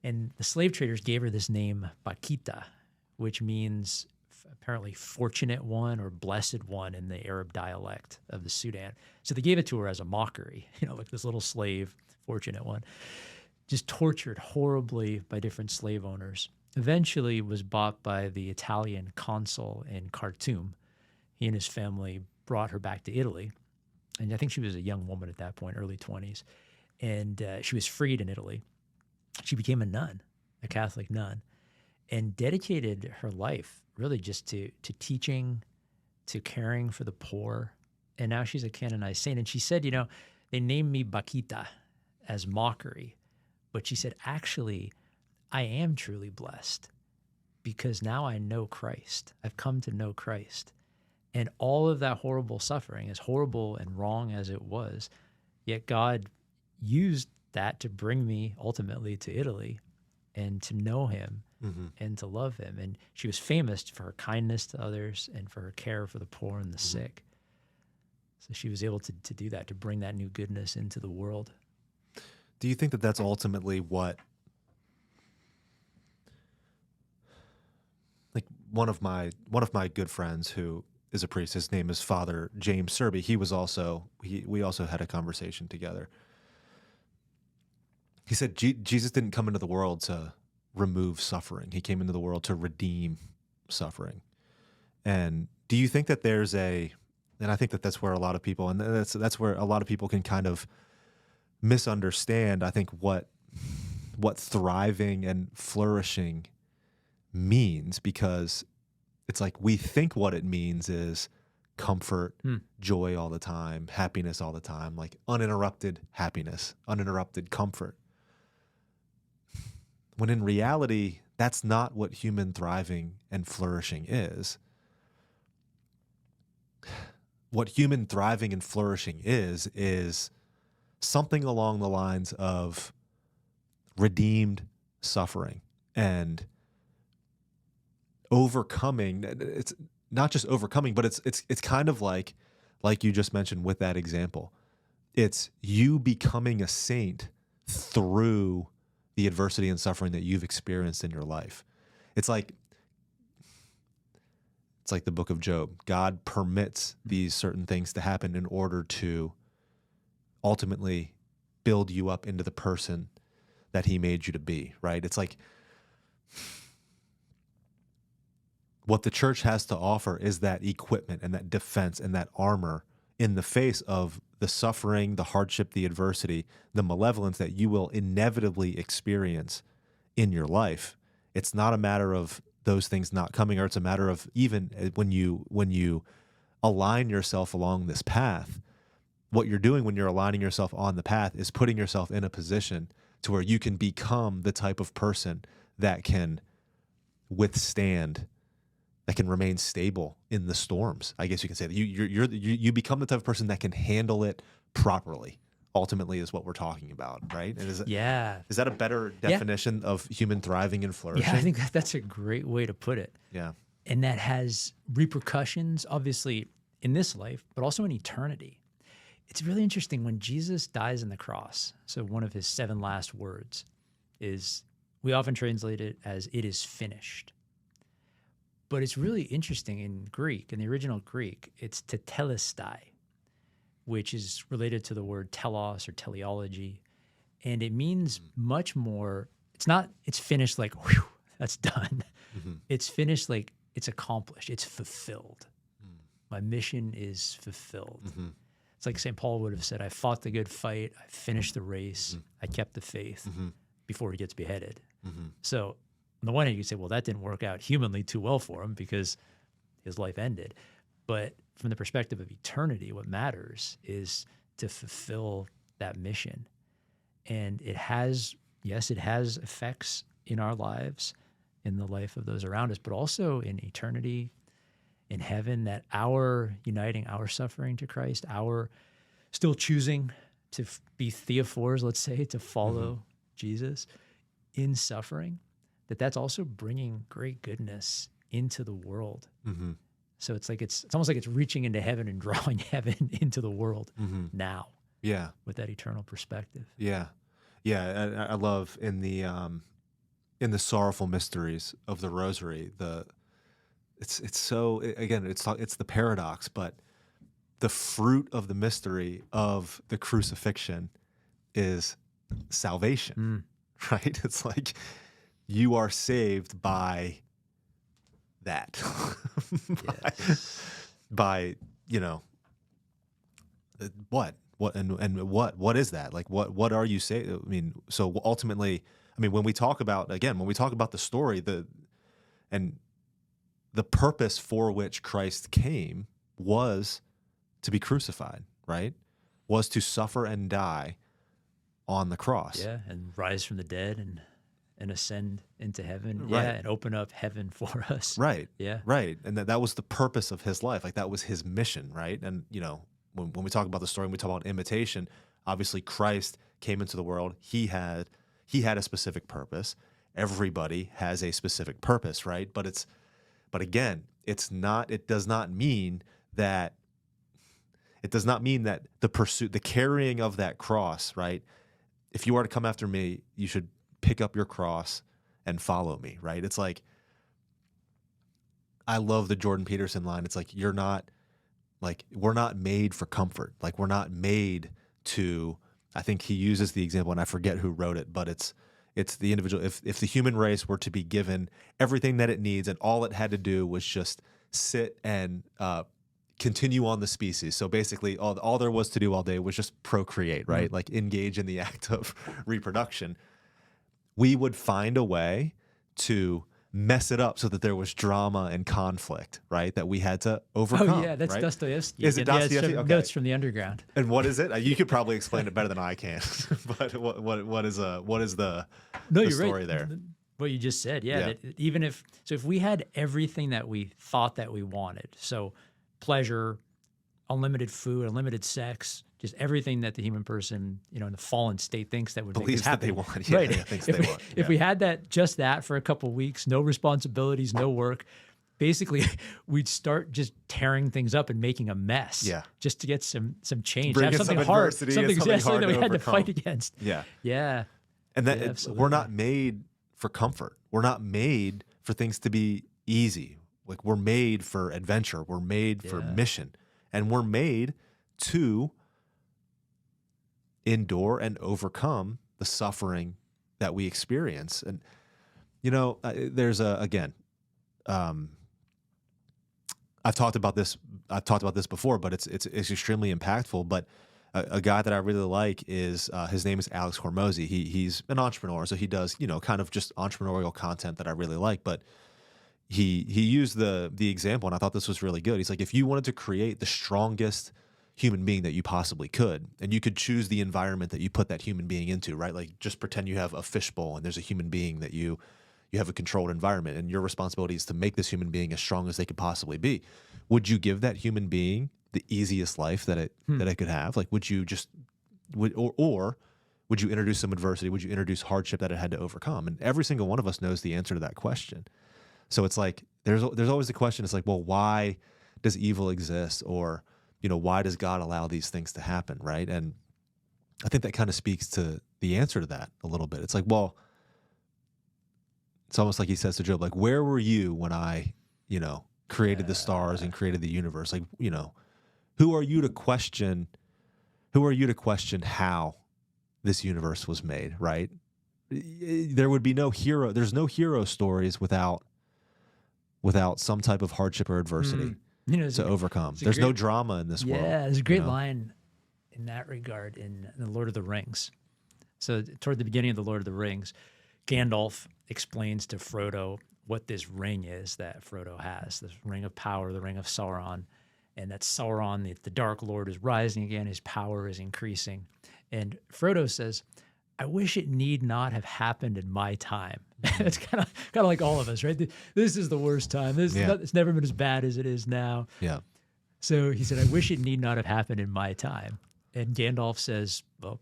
And the slave traders gave her this name, Bakhita, which means apparently fortunate one or blessed one in the Arab dialect of the Sudan. So they gave it to her as a mockery, like this little slave, fortunate one, just tortured horribly by different slave owners. Eventually was bought by the Italian consul in Khartoum. He and his family brought her back to Italy. And I think she was a young woman at that point, early 20s. And she was freed in Italy. She became a nun, a Catholic nun, and dedicated her life really just to teaching, to caring for the poor. And now she's a canonized saint. And she said, they named me Bakhita as mockery. But she said, actually, I am truly blessed because now I know Christ. I've come to know Christ. And all of that horrible suffering, as horrible and wrong as it was, yet God used that to bring me ultimately to Italy and to know him and to love him. And she was famous for her kindness to others and for her care for the poor and the sick. So she was able to do that, to bring that new goodness into the world. Do you think that that's ultimately what, like one of my good friends who is a priest, his name is Father James Serby. We also had a conversation together. He said Jesus didn't come into the world to remove suffering. He came into the world to redeem suffering. And do you think that and I think that that's where a lot of people, and that's where a lot of people can kind of misunderstand, I think, what thriving and flourishing means, because it's like we think what it means is comfort, joy all the time, happiness all the time, like uninterrupted happiness, uninterrupted comfort. When in reality, that's not what human thriving and flourishing is. what human thriving and flourishing is something along the lines of redeemed suffering and overcoming. It's not just overcoming, but it's kind of like you just mentioned with that example. It's you becoming a saint through the adversity and suffering that you've experienced in your life. It's like the book of Job. God permits these certain things to happen in order to ultimately build you up into the person that he made you to be, right? It's like what the church has to offer is that equipment and that defense and that armor in the face of the suffering, the hardship, the adversity, the malevolence that you will inevitably experience in your life. It's not a matter of those things not coming, or it's a matter of even when you align yourself along this path, what you're doing when you're aligning yourself on the path is putting yourself in a position to where you can become the type of person that can withstand, that can remain stable in the storms. I guess you can say that you become the type of person that can handle it properly. Ultimately, is what we're talking about, right? And is that a better definition of human thriving and flourishing? Yeah, I think that's a great way to put it. Yeah, and that has repercussions, obviously, in this life, but also in eternity. It's really interesting when Jesus dies on the cross. So one of his 7 last words is, we often translate it as "it is finished." But it's really interesting in Greek, in the original Greek, it's tetelestai, which is related to the word telos or teleology. And it means much more, it's finished like, whew, that's done. Mm-hmm. It's finished like it's accomplished, it's fulfilled. My mission is fulfilled. Mm-hmm. It's like St. Paul would have said, I fought the good fight, I finished the race, I kept the faith before he gets beheaded. So on the one hand, you could say, well, that didn't work out humanly too well for him because his life ended. But from the perspective of eternity, what matters is to fulfill that mission. And it has effects in our lives, in the life of those around us, but also in eternity, in heaven, that our uniting our suffering to Christ, our still choosing to be theophores, let's say, to follow Jesus in suffering, that's also bringing great goodness into the world. So it's almost like it's reaching into heaven and drawing heaven into the world now. Yeah, with that eternal perspective. Yeah, I love in the sorrowful mysteries of the Rosary. It's the paradox, but the fruit of the mystery of the crucifixion is salvation, right? It's like you are saved by that, by what is that? Like what are you saying? I mean, so ultimately, when we talk about the story, the purpose for which Christ came was to be crucified, right? Was to suffer and die on the cross. Yeah, and rise from the dead and ascend into heaven. Right. Yeah, and open up heaven for us. Right. Yeah. Right. And that was the purpose of his life. Like that was his mission, right? And when we talk about the story and we talk about imitation, obviously Christ came into the world. He had a specific purpose. Everybody has a specific purpose, right? But again, it does not mean that the pursuit, the carrying of that cross, right? If you are to come after me, you should pick up your cross and follow me, right? It's like, I love the Jordan Peterson line. It's like, we're not made for comfort. Like we're not made to, I think he uses the example and I forget who wrote it, but it's the individual. If the human race were to be given everything that it needs and all it had to do was just sit and continue on the species. So basically all there was to do all day was just procreate, right? Like engage in the act of reproduction. We would find a way to mess it up so that there was drama and conflict, right? That we had to overcome. Oh yeah, that's right? Dostoevsky. Is it Dostoevsky? Yeah, Okay. Notes from the Underground. And what is it? You could probably explain it better than I can. But what is the you're story right. there? What you just said, yeah. That if we had everything that we thought that we wanted, so pleasure, unlimited food, unlimited sex, just everything that the human person, in the fallen state thinks that would make us Believes that happy. they want. Yeah, Right. yeah, thinks If they we, want. if Yeah. we had just that for a couple of weeks, no responsibilities, no work, basically we'd start just tearing things up and making a mess. Yeah. Just to get some change, Bring have in something some hard, adversity, something something hard that we to had to overcome. fight against. Yeah. Yeah. And that Yeah, we're absolutely. not made for comfort. We're not made for things to be easy. Like we're made for adventure. We're made for Yeah. mission. And we're made to endure and overcome the suffering that we experience. And, there's I've talked about this before, but it's extremely impactful. But a guy that I really like is his name is Alex Hormozy. He's an entrepreneur, so he does kind of just entrepreneurial content that I really like. But he used the example, and I thought this was really good. He's like, if you wanted to create the strongest human being that you possibly could, and you could choose the environment that you put that human being into, right? Like just pretend you have a fishbowl and there's a human being that you have a controlled environment, and your responsibility is to make this human being as strong as they could possibly be. Would you give that human being the easiest life that it could have? Like, would you or would you introduce some adversity? Would you introduce hardship that it had to overcome? And every single one of us knows the answer to that question. So it's like there's always the question. It's like, well, why does evil exist, or why does God allow these things to happen, right? And I think that kind of speaks to the answer to that a little bit. It's like, well, it's almost like he says to Job, like, where were you when I, created the stars and created the universe? Like, who are you to question how this universe was made, right? There would be no hero. There's no hero stories without some type of hardship or adversity to overcome. There's no drama in this world. Yeah, there's a great line in that regard in The Lord of the Rings. So toward the beginning of The Lord of the Rings, Gandalf explains to Frodo what this ring is that Frodo has, this ring of power, the ring of Sauron, and that Sauron, the Dark Lord, is rising again, his power is increasing. And Frodo says, I wish it need not have happened in my time. It's kind of like all of us, right? This is the worst time. It's never been as bad as it is now. Yeah. So he said, I wish it need not have happened in my time. And Gandalf says, well,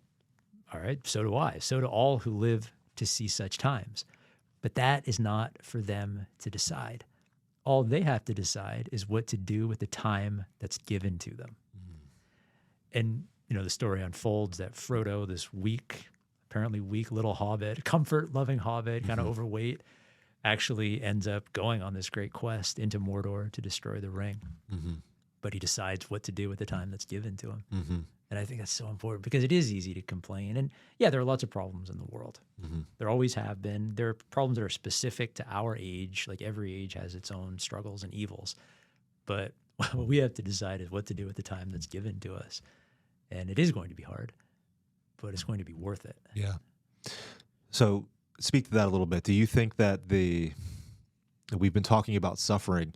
all right, so do I. So do all who live to see such times. But that is not for them to decide. All they have to decide is what to do with the time that's given to them. And, the story unfolds that Frodo, this apparently weak little hobbit, comfort-loving hobbit, kind of overweight, actually ends up going on this great quest into Mordor to destroy the ring. But he decides what to do with the time that's given to him. And I think that's so important because it is easy to complain. And yeah, there are lots of problems in the world. There always have been. There are problems that are specific to our age. Like every age has its own struggles and evils. But what we have to decide is what to do with the time that's given to us. And it is going to be hard, but it's going to be worth it. Yeah. So speak to that a little bit. Do you think that we've been talking about suffering,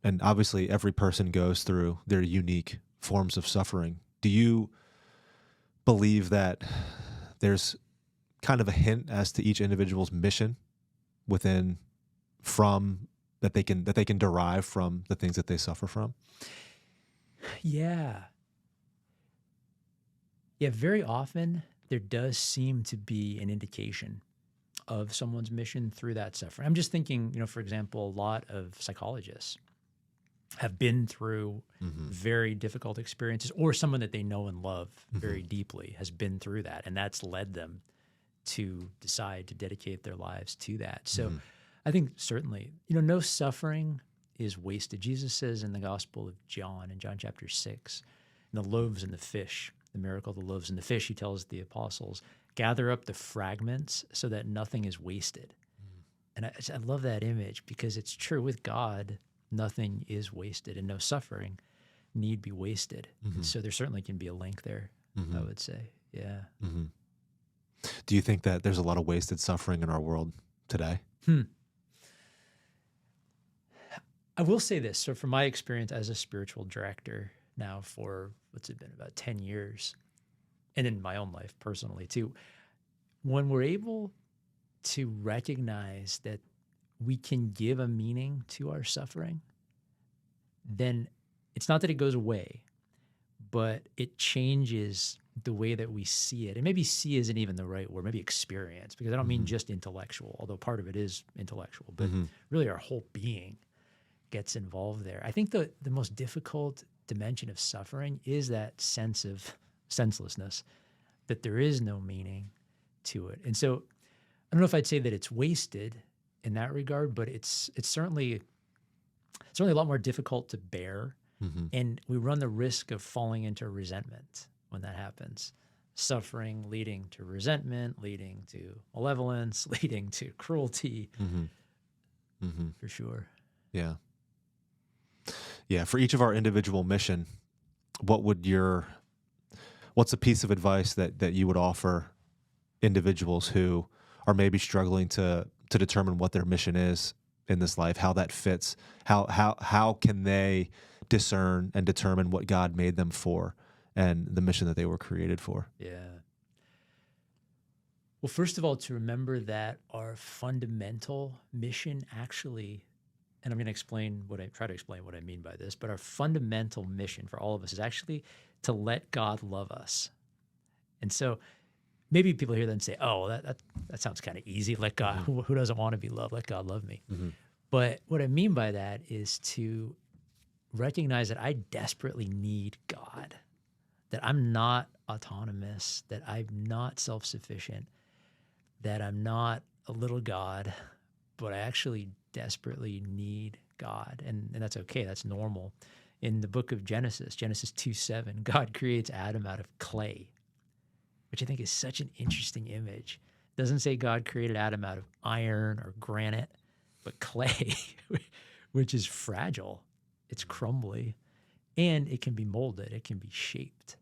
and obviously every person goes through their unique forms of suffering. Do you believe that there's kind of a hint as to each individual's mission that they can derive from the things that they suffer from? Yeah. Yeah, very often there does seem to be an indication of someone's mission through that suffering. I'm just thinking, for example, a lot of psychologists have been through very difficult experiences, or someone that they know and love very deeply has been through that, and that's led them to decide to dedicate their lives to that. So I think certainly, no suffering is wasted. Jesus says in the Gospel of John, in John chapter 6, in the loaves and the fish, the miracle of the loaves and the fish, he tells the apostles, gather up the fragments so that nothing is wasted. And I love that image because it's true with God. Nothing is wasted, and no suffering need be wasted. And so there certainly can be a link there, I would say. Yeah. Do you think that there's a lot of wasted suffering in our world today? I will say this. So from my experience as a spiritual director now for, what's it been, about 10 years, and in my own life personally too, when we're able to recognize that we can give a meaning to our suffering, then it's not that it goes away, but it changes the way that we see it. And maybe see isn't even the right word, maybe experience, because I don't mean just intellectual, although part of it is intellectual, but really our whole being gets involved there. I think the most difficult dimension of suffering is that sense of senselessness, that there is no meaning to it. And so I don't know if I'd say that it's wasted in that regard, but it's certainly a lot more difficult to bear. And we run the risk of falling into resentment when that happens. Suffering leading to resentment, leading to malevolence, leading to cruelty, for sure. Yeah. Yeah. For each of our individual mission, what's a piece of advice that you would offer individuals who are maybe struggling to determine what their mission is in this life, how that fits, how can they discern and determine what God made them for and the mission that they were created for? Yeah. Well, first of all, to remember that our fundamental mission actually, and I'm going to try to explain what I mean by this, but our fundamental mission for all of us is actually to let God love us. And so maybe people hear that and say, oh, that sounds kind of easy. Let God, who doesn't want to be loved? Let God love me. But what I mean by that is to recognize that I desperately need God, that I'm not autonomous, that I'm not self-sufficient, that I'm not a little God, but I actually desperately need God. And that's okay. That's normal. In the book of Genesis 2:7, God creates Adam out of clay, which I think is such an interesting image. It doesn't say God created Adam out of iron or granite, but clay, which is fragile. It's crumbly, and it can be molded. It can be shaped.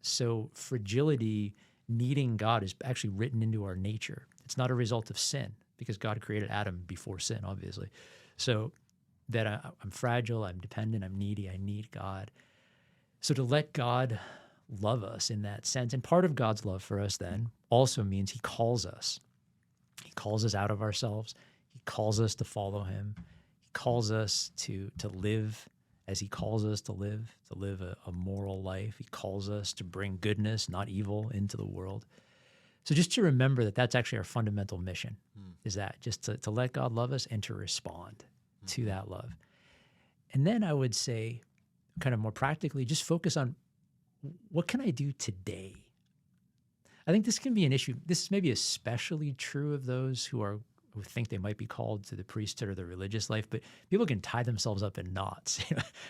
So fragility, needing God, is actually written into our nature. It's not a result of sin, because God created Adam before sin, obviously. So that I'm fragile, I'm dependent, I'm needy, I need God. So to let God love us in that sense, and part of God's love for us then also means he calls us. He calls us out of ourselves. He calls us to follow him. He calls us to live as he calls us to live a moral life. He calls us to bring goodness, not evil, into the world. So just to remember that that's actually our fundamental mission, is that just to let God love us and to respond to that love. And then I would say, kind of more practically, just focus on what can I do today? I think this can be an issue. This is maybe especially true of those who think they might be called to the priesthood or the religious life, but people can tie themselves up in knots.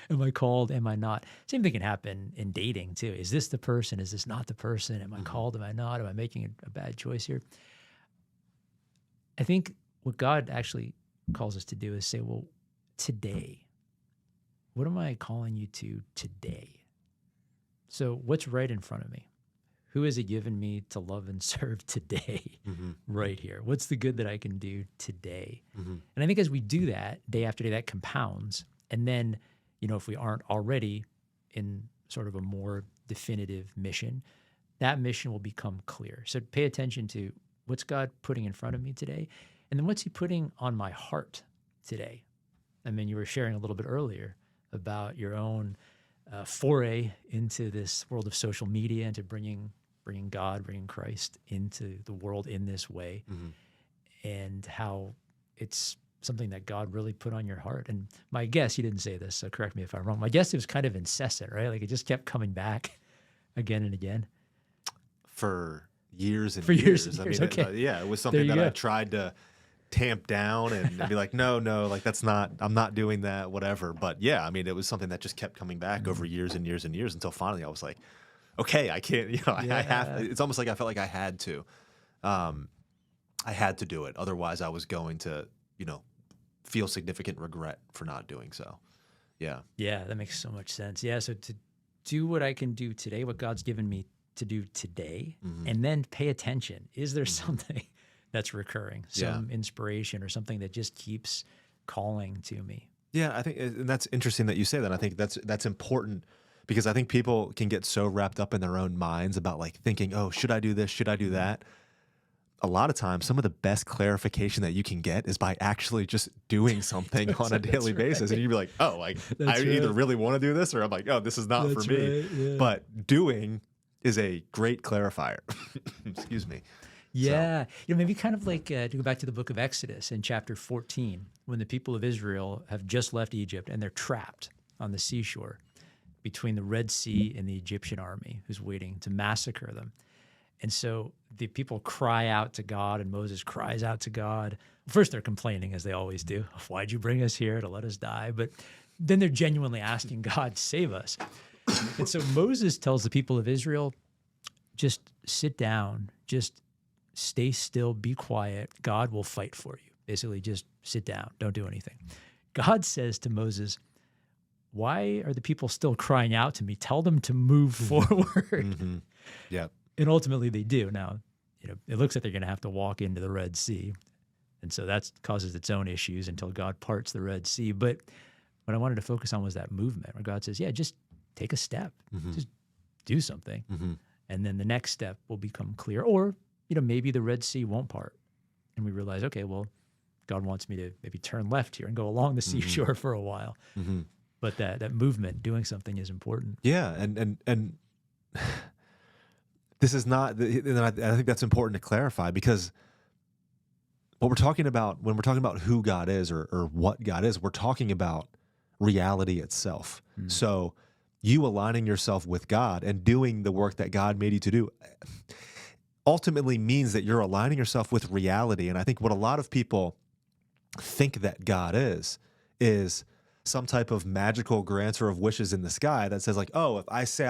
Am I called? Am I not? Same thing can happen in dating too. Is this the person? Is this not the person? Am I called? Am I not? Am I making a bad choice here? I think what God actually calls us to do is say, well, today, what am I calling you to today? So what's right in front of me? Who has it given me to love and serve today, right here? What's the good that I can do today? And I think as we do that, day after day, that compounds. And then, if we aren't already in sort of a more definitive mission, that mission will become clear. So pay attention to what's God putting in front of me today, and then what's he putting on my heart today? I mean, you were sharing a little bit earlier about your own foray into this world of social media and to bringing God, bringing Christ into the world in this way, and how it's something that God really put on your heart. And my guess, you didn't say this, so correct me if I'm wrong. My guess, it was kind of incessant, right? Like it just kept coming back again and again. For years and years. years. I mean, okay. It was something that I tried to tamp down and be like, no, like I'm not doing that, whatever. But yeah, I mean, it was something that just kept coming back over years and years and years until finally I was like, okay, I can't, I have, it's almost like I felt like I had to do it. Otherwise I was going to, feel significant regret for not doing so. Yeah. Yeah. That makes so much sense. Yeah. So to do what I can do today, what God's given me to do today, and then pay attention. Is there something that's recurring, some inspiration or something that just keeps calling to me? Yeah. I think, and that's interesting that you say that. I think that's important, because I think people can get so wrapped up in their own minds about like thinking, oh, should I do this? Should I do that? a lot of times, some of the best clarification that you can get is by actually just doing something on a daily basis. And you'd be like, oh, like I either really want to do this or I'm like, oh, this is not for me. Right, yeah. But doing is a great clarifier. Excuse me. Yeah. Maybe kind of like to go back to the book of Exodus in chapter 14, when the people of Israel have just left Egypt and they're trapped on the seashore between the Red Sea and the Egyptian army who's waiting to massacre them. And so the people cry out to God, and Moses cries out to God. First, they're complaining, as they always do. Why'd you bring us here to let us die? But then they're genuinely asking God, save us. And so Moses tells the people of Israel, just sit down, just stay still, be quiet. God will fight for you. Basically, just sit down, don't do anything. God says to Moses, why are the people still crying out to me? Tell them to move forward. Mm-hmm. Yep. And ultimately they do. Now, it looks like they're going to have to walk into the Red Sea. And so that causes its own issues until God parts the Red Sea. But what I wanted to focus on was that movement where God says, yeah, just take a step, just do something. And then the next step will become clear. Or, maybe the Red Sea won't part. And we realize, okay, well, God wants me to maybe turn left here and go along the seashore for a while. But that movement, doing something is important. Yeah. And this is not, and I think that's important to clarify, because what we're talking about, when we're talking about who God is or what God is, we're talking about reality itself. So you aligning yourself with God and doing the work that God made you to do ultimately means that you're aligning yourself with reality. And I think what a lot of people think that God is some type of magical grantor of wishes in the sky that says like, oh, if I say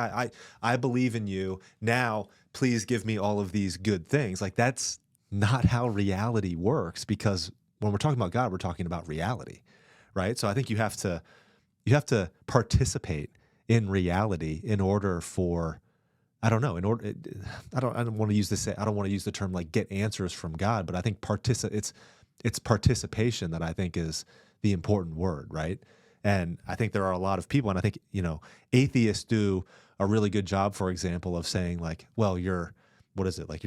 I believe in you, now please give me all of these good things. Like, that's not how reality works, because when we're talking about God, we're talking about reality, right? So I think you have to participate in reality in order for, I don't want to use the term like get answers from God, but I think it's participation that I think is the important word, right? And I think there are a lot of people, and I think, atheists do a really good job, for example, of saying like, well, your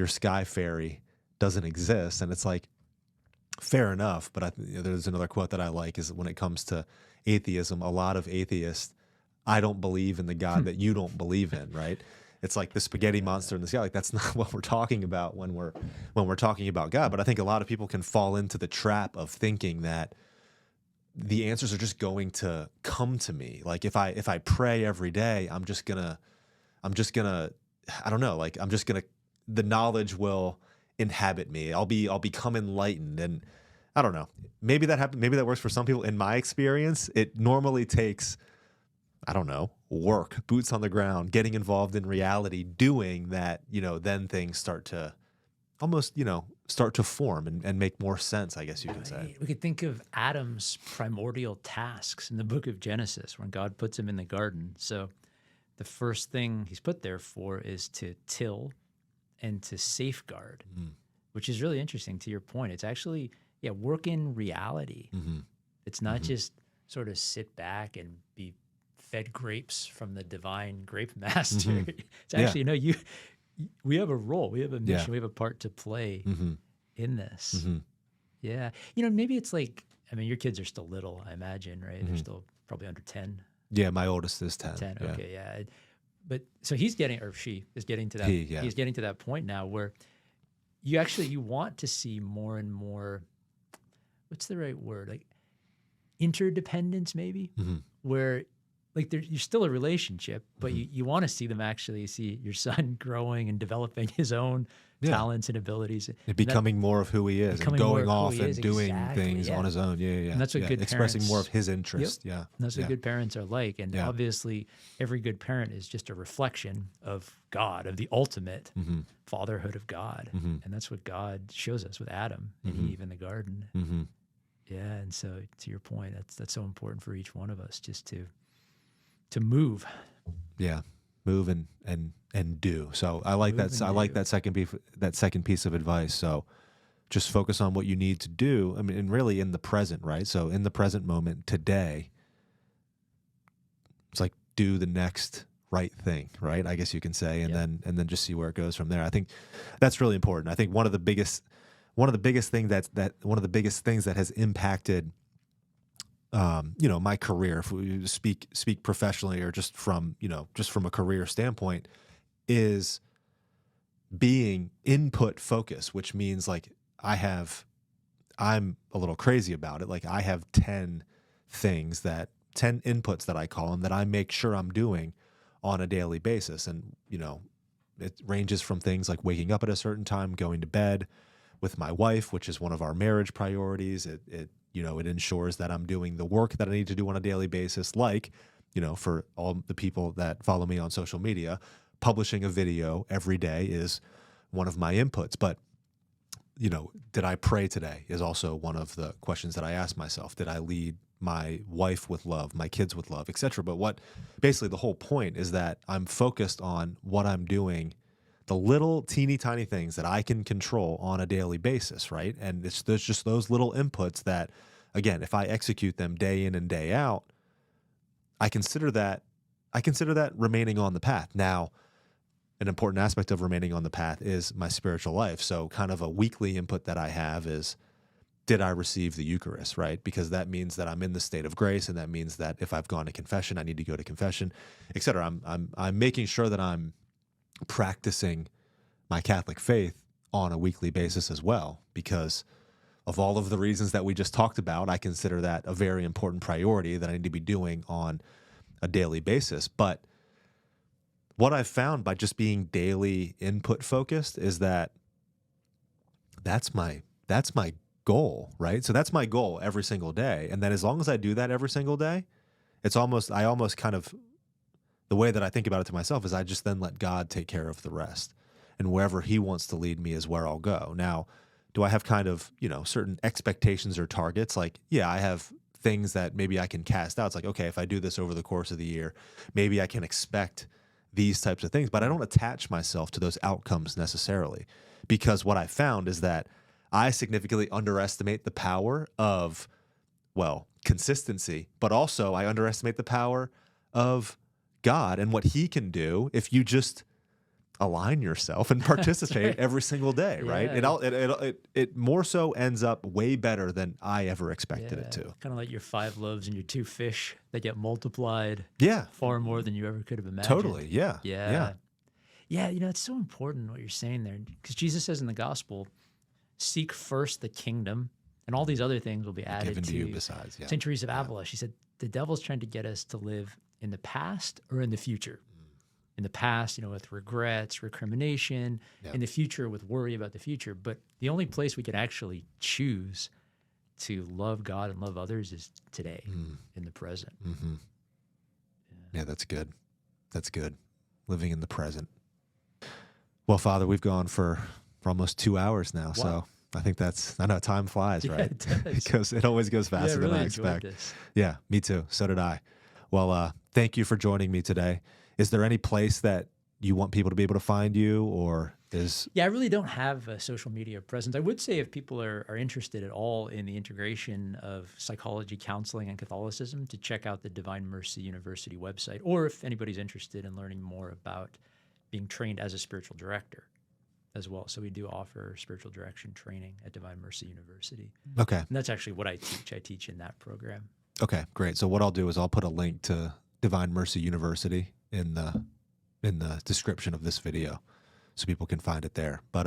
sky fairy doesn't exist. And it's like, fair enough. But there's another quote that I like, is when it comes to atheism, a lot of atheists, I don't believe in the God that you don't believe in, right? It's like the spaghetti monster in the sky. Like, that's not what we're talking about when we're talking about God. But I think a lot of people can fall into the trap of thinking that the answers are just going to come to me. Like, if I pray every day, I'm just gonna, I don't know, like the knowledge will inhabit me. I'll become enlightened. And I don't know, maybe that happens. Maybe that works for some people. In my experience, it normally takes, I don't know, work, boots on the ground, getting involved in reality, doing that, then things start to almost, start to form and make more sense, I guess you could say. We could think of Adam's primordial tasks in the book of Genesis when God puts him in the garden. So the first thing he's put there for is to till and to safeguard, which is really interesting to your point. It's actually, work in reality. It's not just sort of sit back and be fed grapes from the divine grape master. It's actually, we have a role, we have a mission, we have a part to play in this. Yeah. Maybe it's like, your kids are still little, I imagine, right? They're still probably under 10. Yeah, my oldest is 10. 10, okay, yeah. But so he's getting, or she is getting to that, he's getting to that point now where you want to see more and more, what's the right word? Like interdependence, maybe, where like you're still a relationship, but you want to see them actually see your son growing and developing his own talents and abilities. And becoming more of who he is and going off and doing things on his own. Yeah. And that's what good expressing parents, more of his interest. Yeah. And that's what good parents are like. And obviously every good parent is just a reflection of God, of the ultimate fatherhood of God. And that's what God shows us with Adam and Eve in the garden. Yeah. And so to your point, that's so important for each one of us, just to move. Yeah. Move and do. So I like that. I like that second piece of advice. So just focus on what you need to do. And really in the present, right? So in the present moment today, it's like do the next right. thing, right? I guess you can say, and Yeah. then just see where it goes from there. I think that's really important. I think one of the biggest things that has impacted my career, if we speak professionally or just from a career standpoint, is being input focused, which means like I'm a little crazy about it. Like I have 10 inputs that I call them that I make sure I'm doing on a daily basis. And, it ranges from things like waking up at a certain time, going to bed with my wife, which is one of our marriage priorities. It ensures that I'm doing the work that I need to do on a daily basis. Like, for all the people that follow me on social media, publishing a video every day is one of my inputs. But did I pray today is also one of the questions that I ask myself. Did I lead my wife with love, my kids with love, etc.? But basically the whole point is that I'm focused on what I'm doing, the little teeny tiny things that I can control on a daily basis, right? And there's just those little inputs that, again, if I execute them day in and day out, I consider that remaining on the path. Now, an important aspect of remaining on the path is my spiritual life. So kind of a weekly input that I have is, did I receive the Eucharist, right? Because that means that I'm in the state of grace, and that means that if I've gone to confession, I need to go to confession, et cetera. I'm making sure that I'm practicing my Catholic faith on a weekly basis as well, because of all of the reasons that we just talked about. I consider that a very important priority that I need to be doing on a daily basis. But what I've found by just being daily input focused is that that's my goal, right? So that's my goal every single day. And then as long as I do that every single day, I almost kind of, the way that I think about it to myself is I just then let God take care of the rest. And wherever he wants to lead me is where I'll go. Now, do I have kind of, certain expectations or targets? Like, yeah, I have things that maybe I can cast out. It's like, okay, if I do this over the course of the year, maybe I can expect these types of things, but I don't attach myself to those outcomes necessarily, because what I found is that I significantly underestimate the power of, consistency, but also I underestimate the power of God and what he can do if you just align yourself and participate every single day, right? Yeah. It more so ends up way better than I ever expected it to. Kind of like your 5 loaves and your 2 fish that get multiplied Yeah, far more than you ever could have imagined. totally. Yeah. Yeah. Yeah, it's so important what you're saying there, because Jesus says in the gospel, seek first the kingdom, and all these other things will be added Given to you besides. Yeah. St. Teresa of Avila, she said, the devil's trying to get us to live in the past or in the future. In the past, with regrets, recrimination, in the future with worry about the future. But the only place we can actually choose to love God and love others is today, in the present. Mm-hmm. Yeah, that's good. That's good. Living in the present. Well, Father, we've gone for almost 2 hours now. Wow. So I think I know time flies, right? It does. It always goes faster really than I expect. This. Yeah, me too. So did I. Well, thank you for joining me today. Is there any place that you want people to be able to find you, or is... Yeah, I really don't have a social media presence. I would say if people are interested at all in the integration of psychology, counseling, and Catholicism, to check out the Divine Mercy University website, or if anybody's interested in learning more about being trained as a spiritual director as well. So we do offer spiritual direction training at Divine Mercy University. Okay. And that's actually what I teach. I teach in that program. Okay, great. So what I'll do is I'll put a link to Divine Mercy University in the description of this video, so people can find it there. But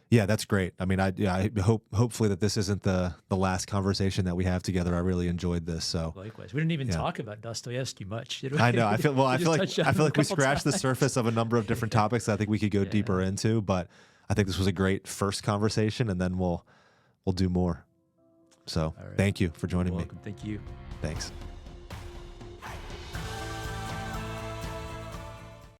yeah, that's great. I mean, I hopefully that this isn't the last conversation that we have together. I really enjoyed this. So likewise, we didn't even talk about Dostoevsky much, did we? I know. I feel like we scratched the surface of a number of different topics that I think we could go deeper into. But I think this was a great first conversation, and then we'll do more. So thank you for joining me. Thank you. Thanks.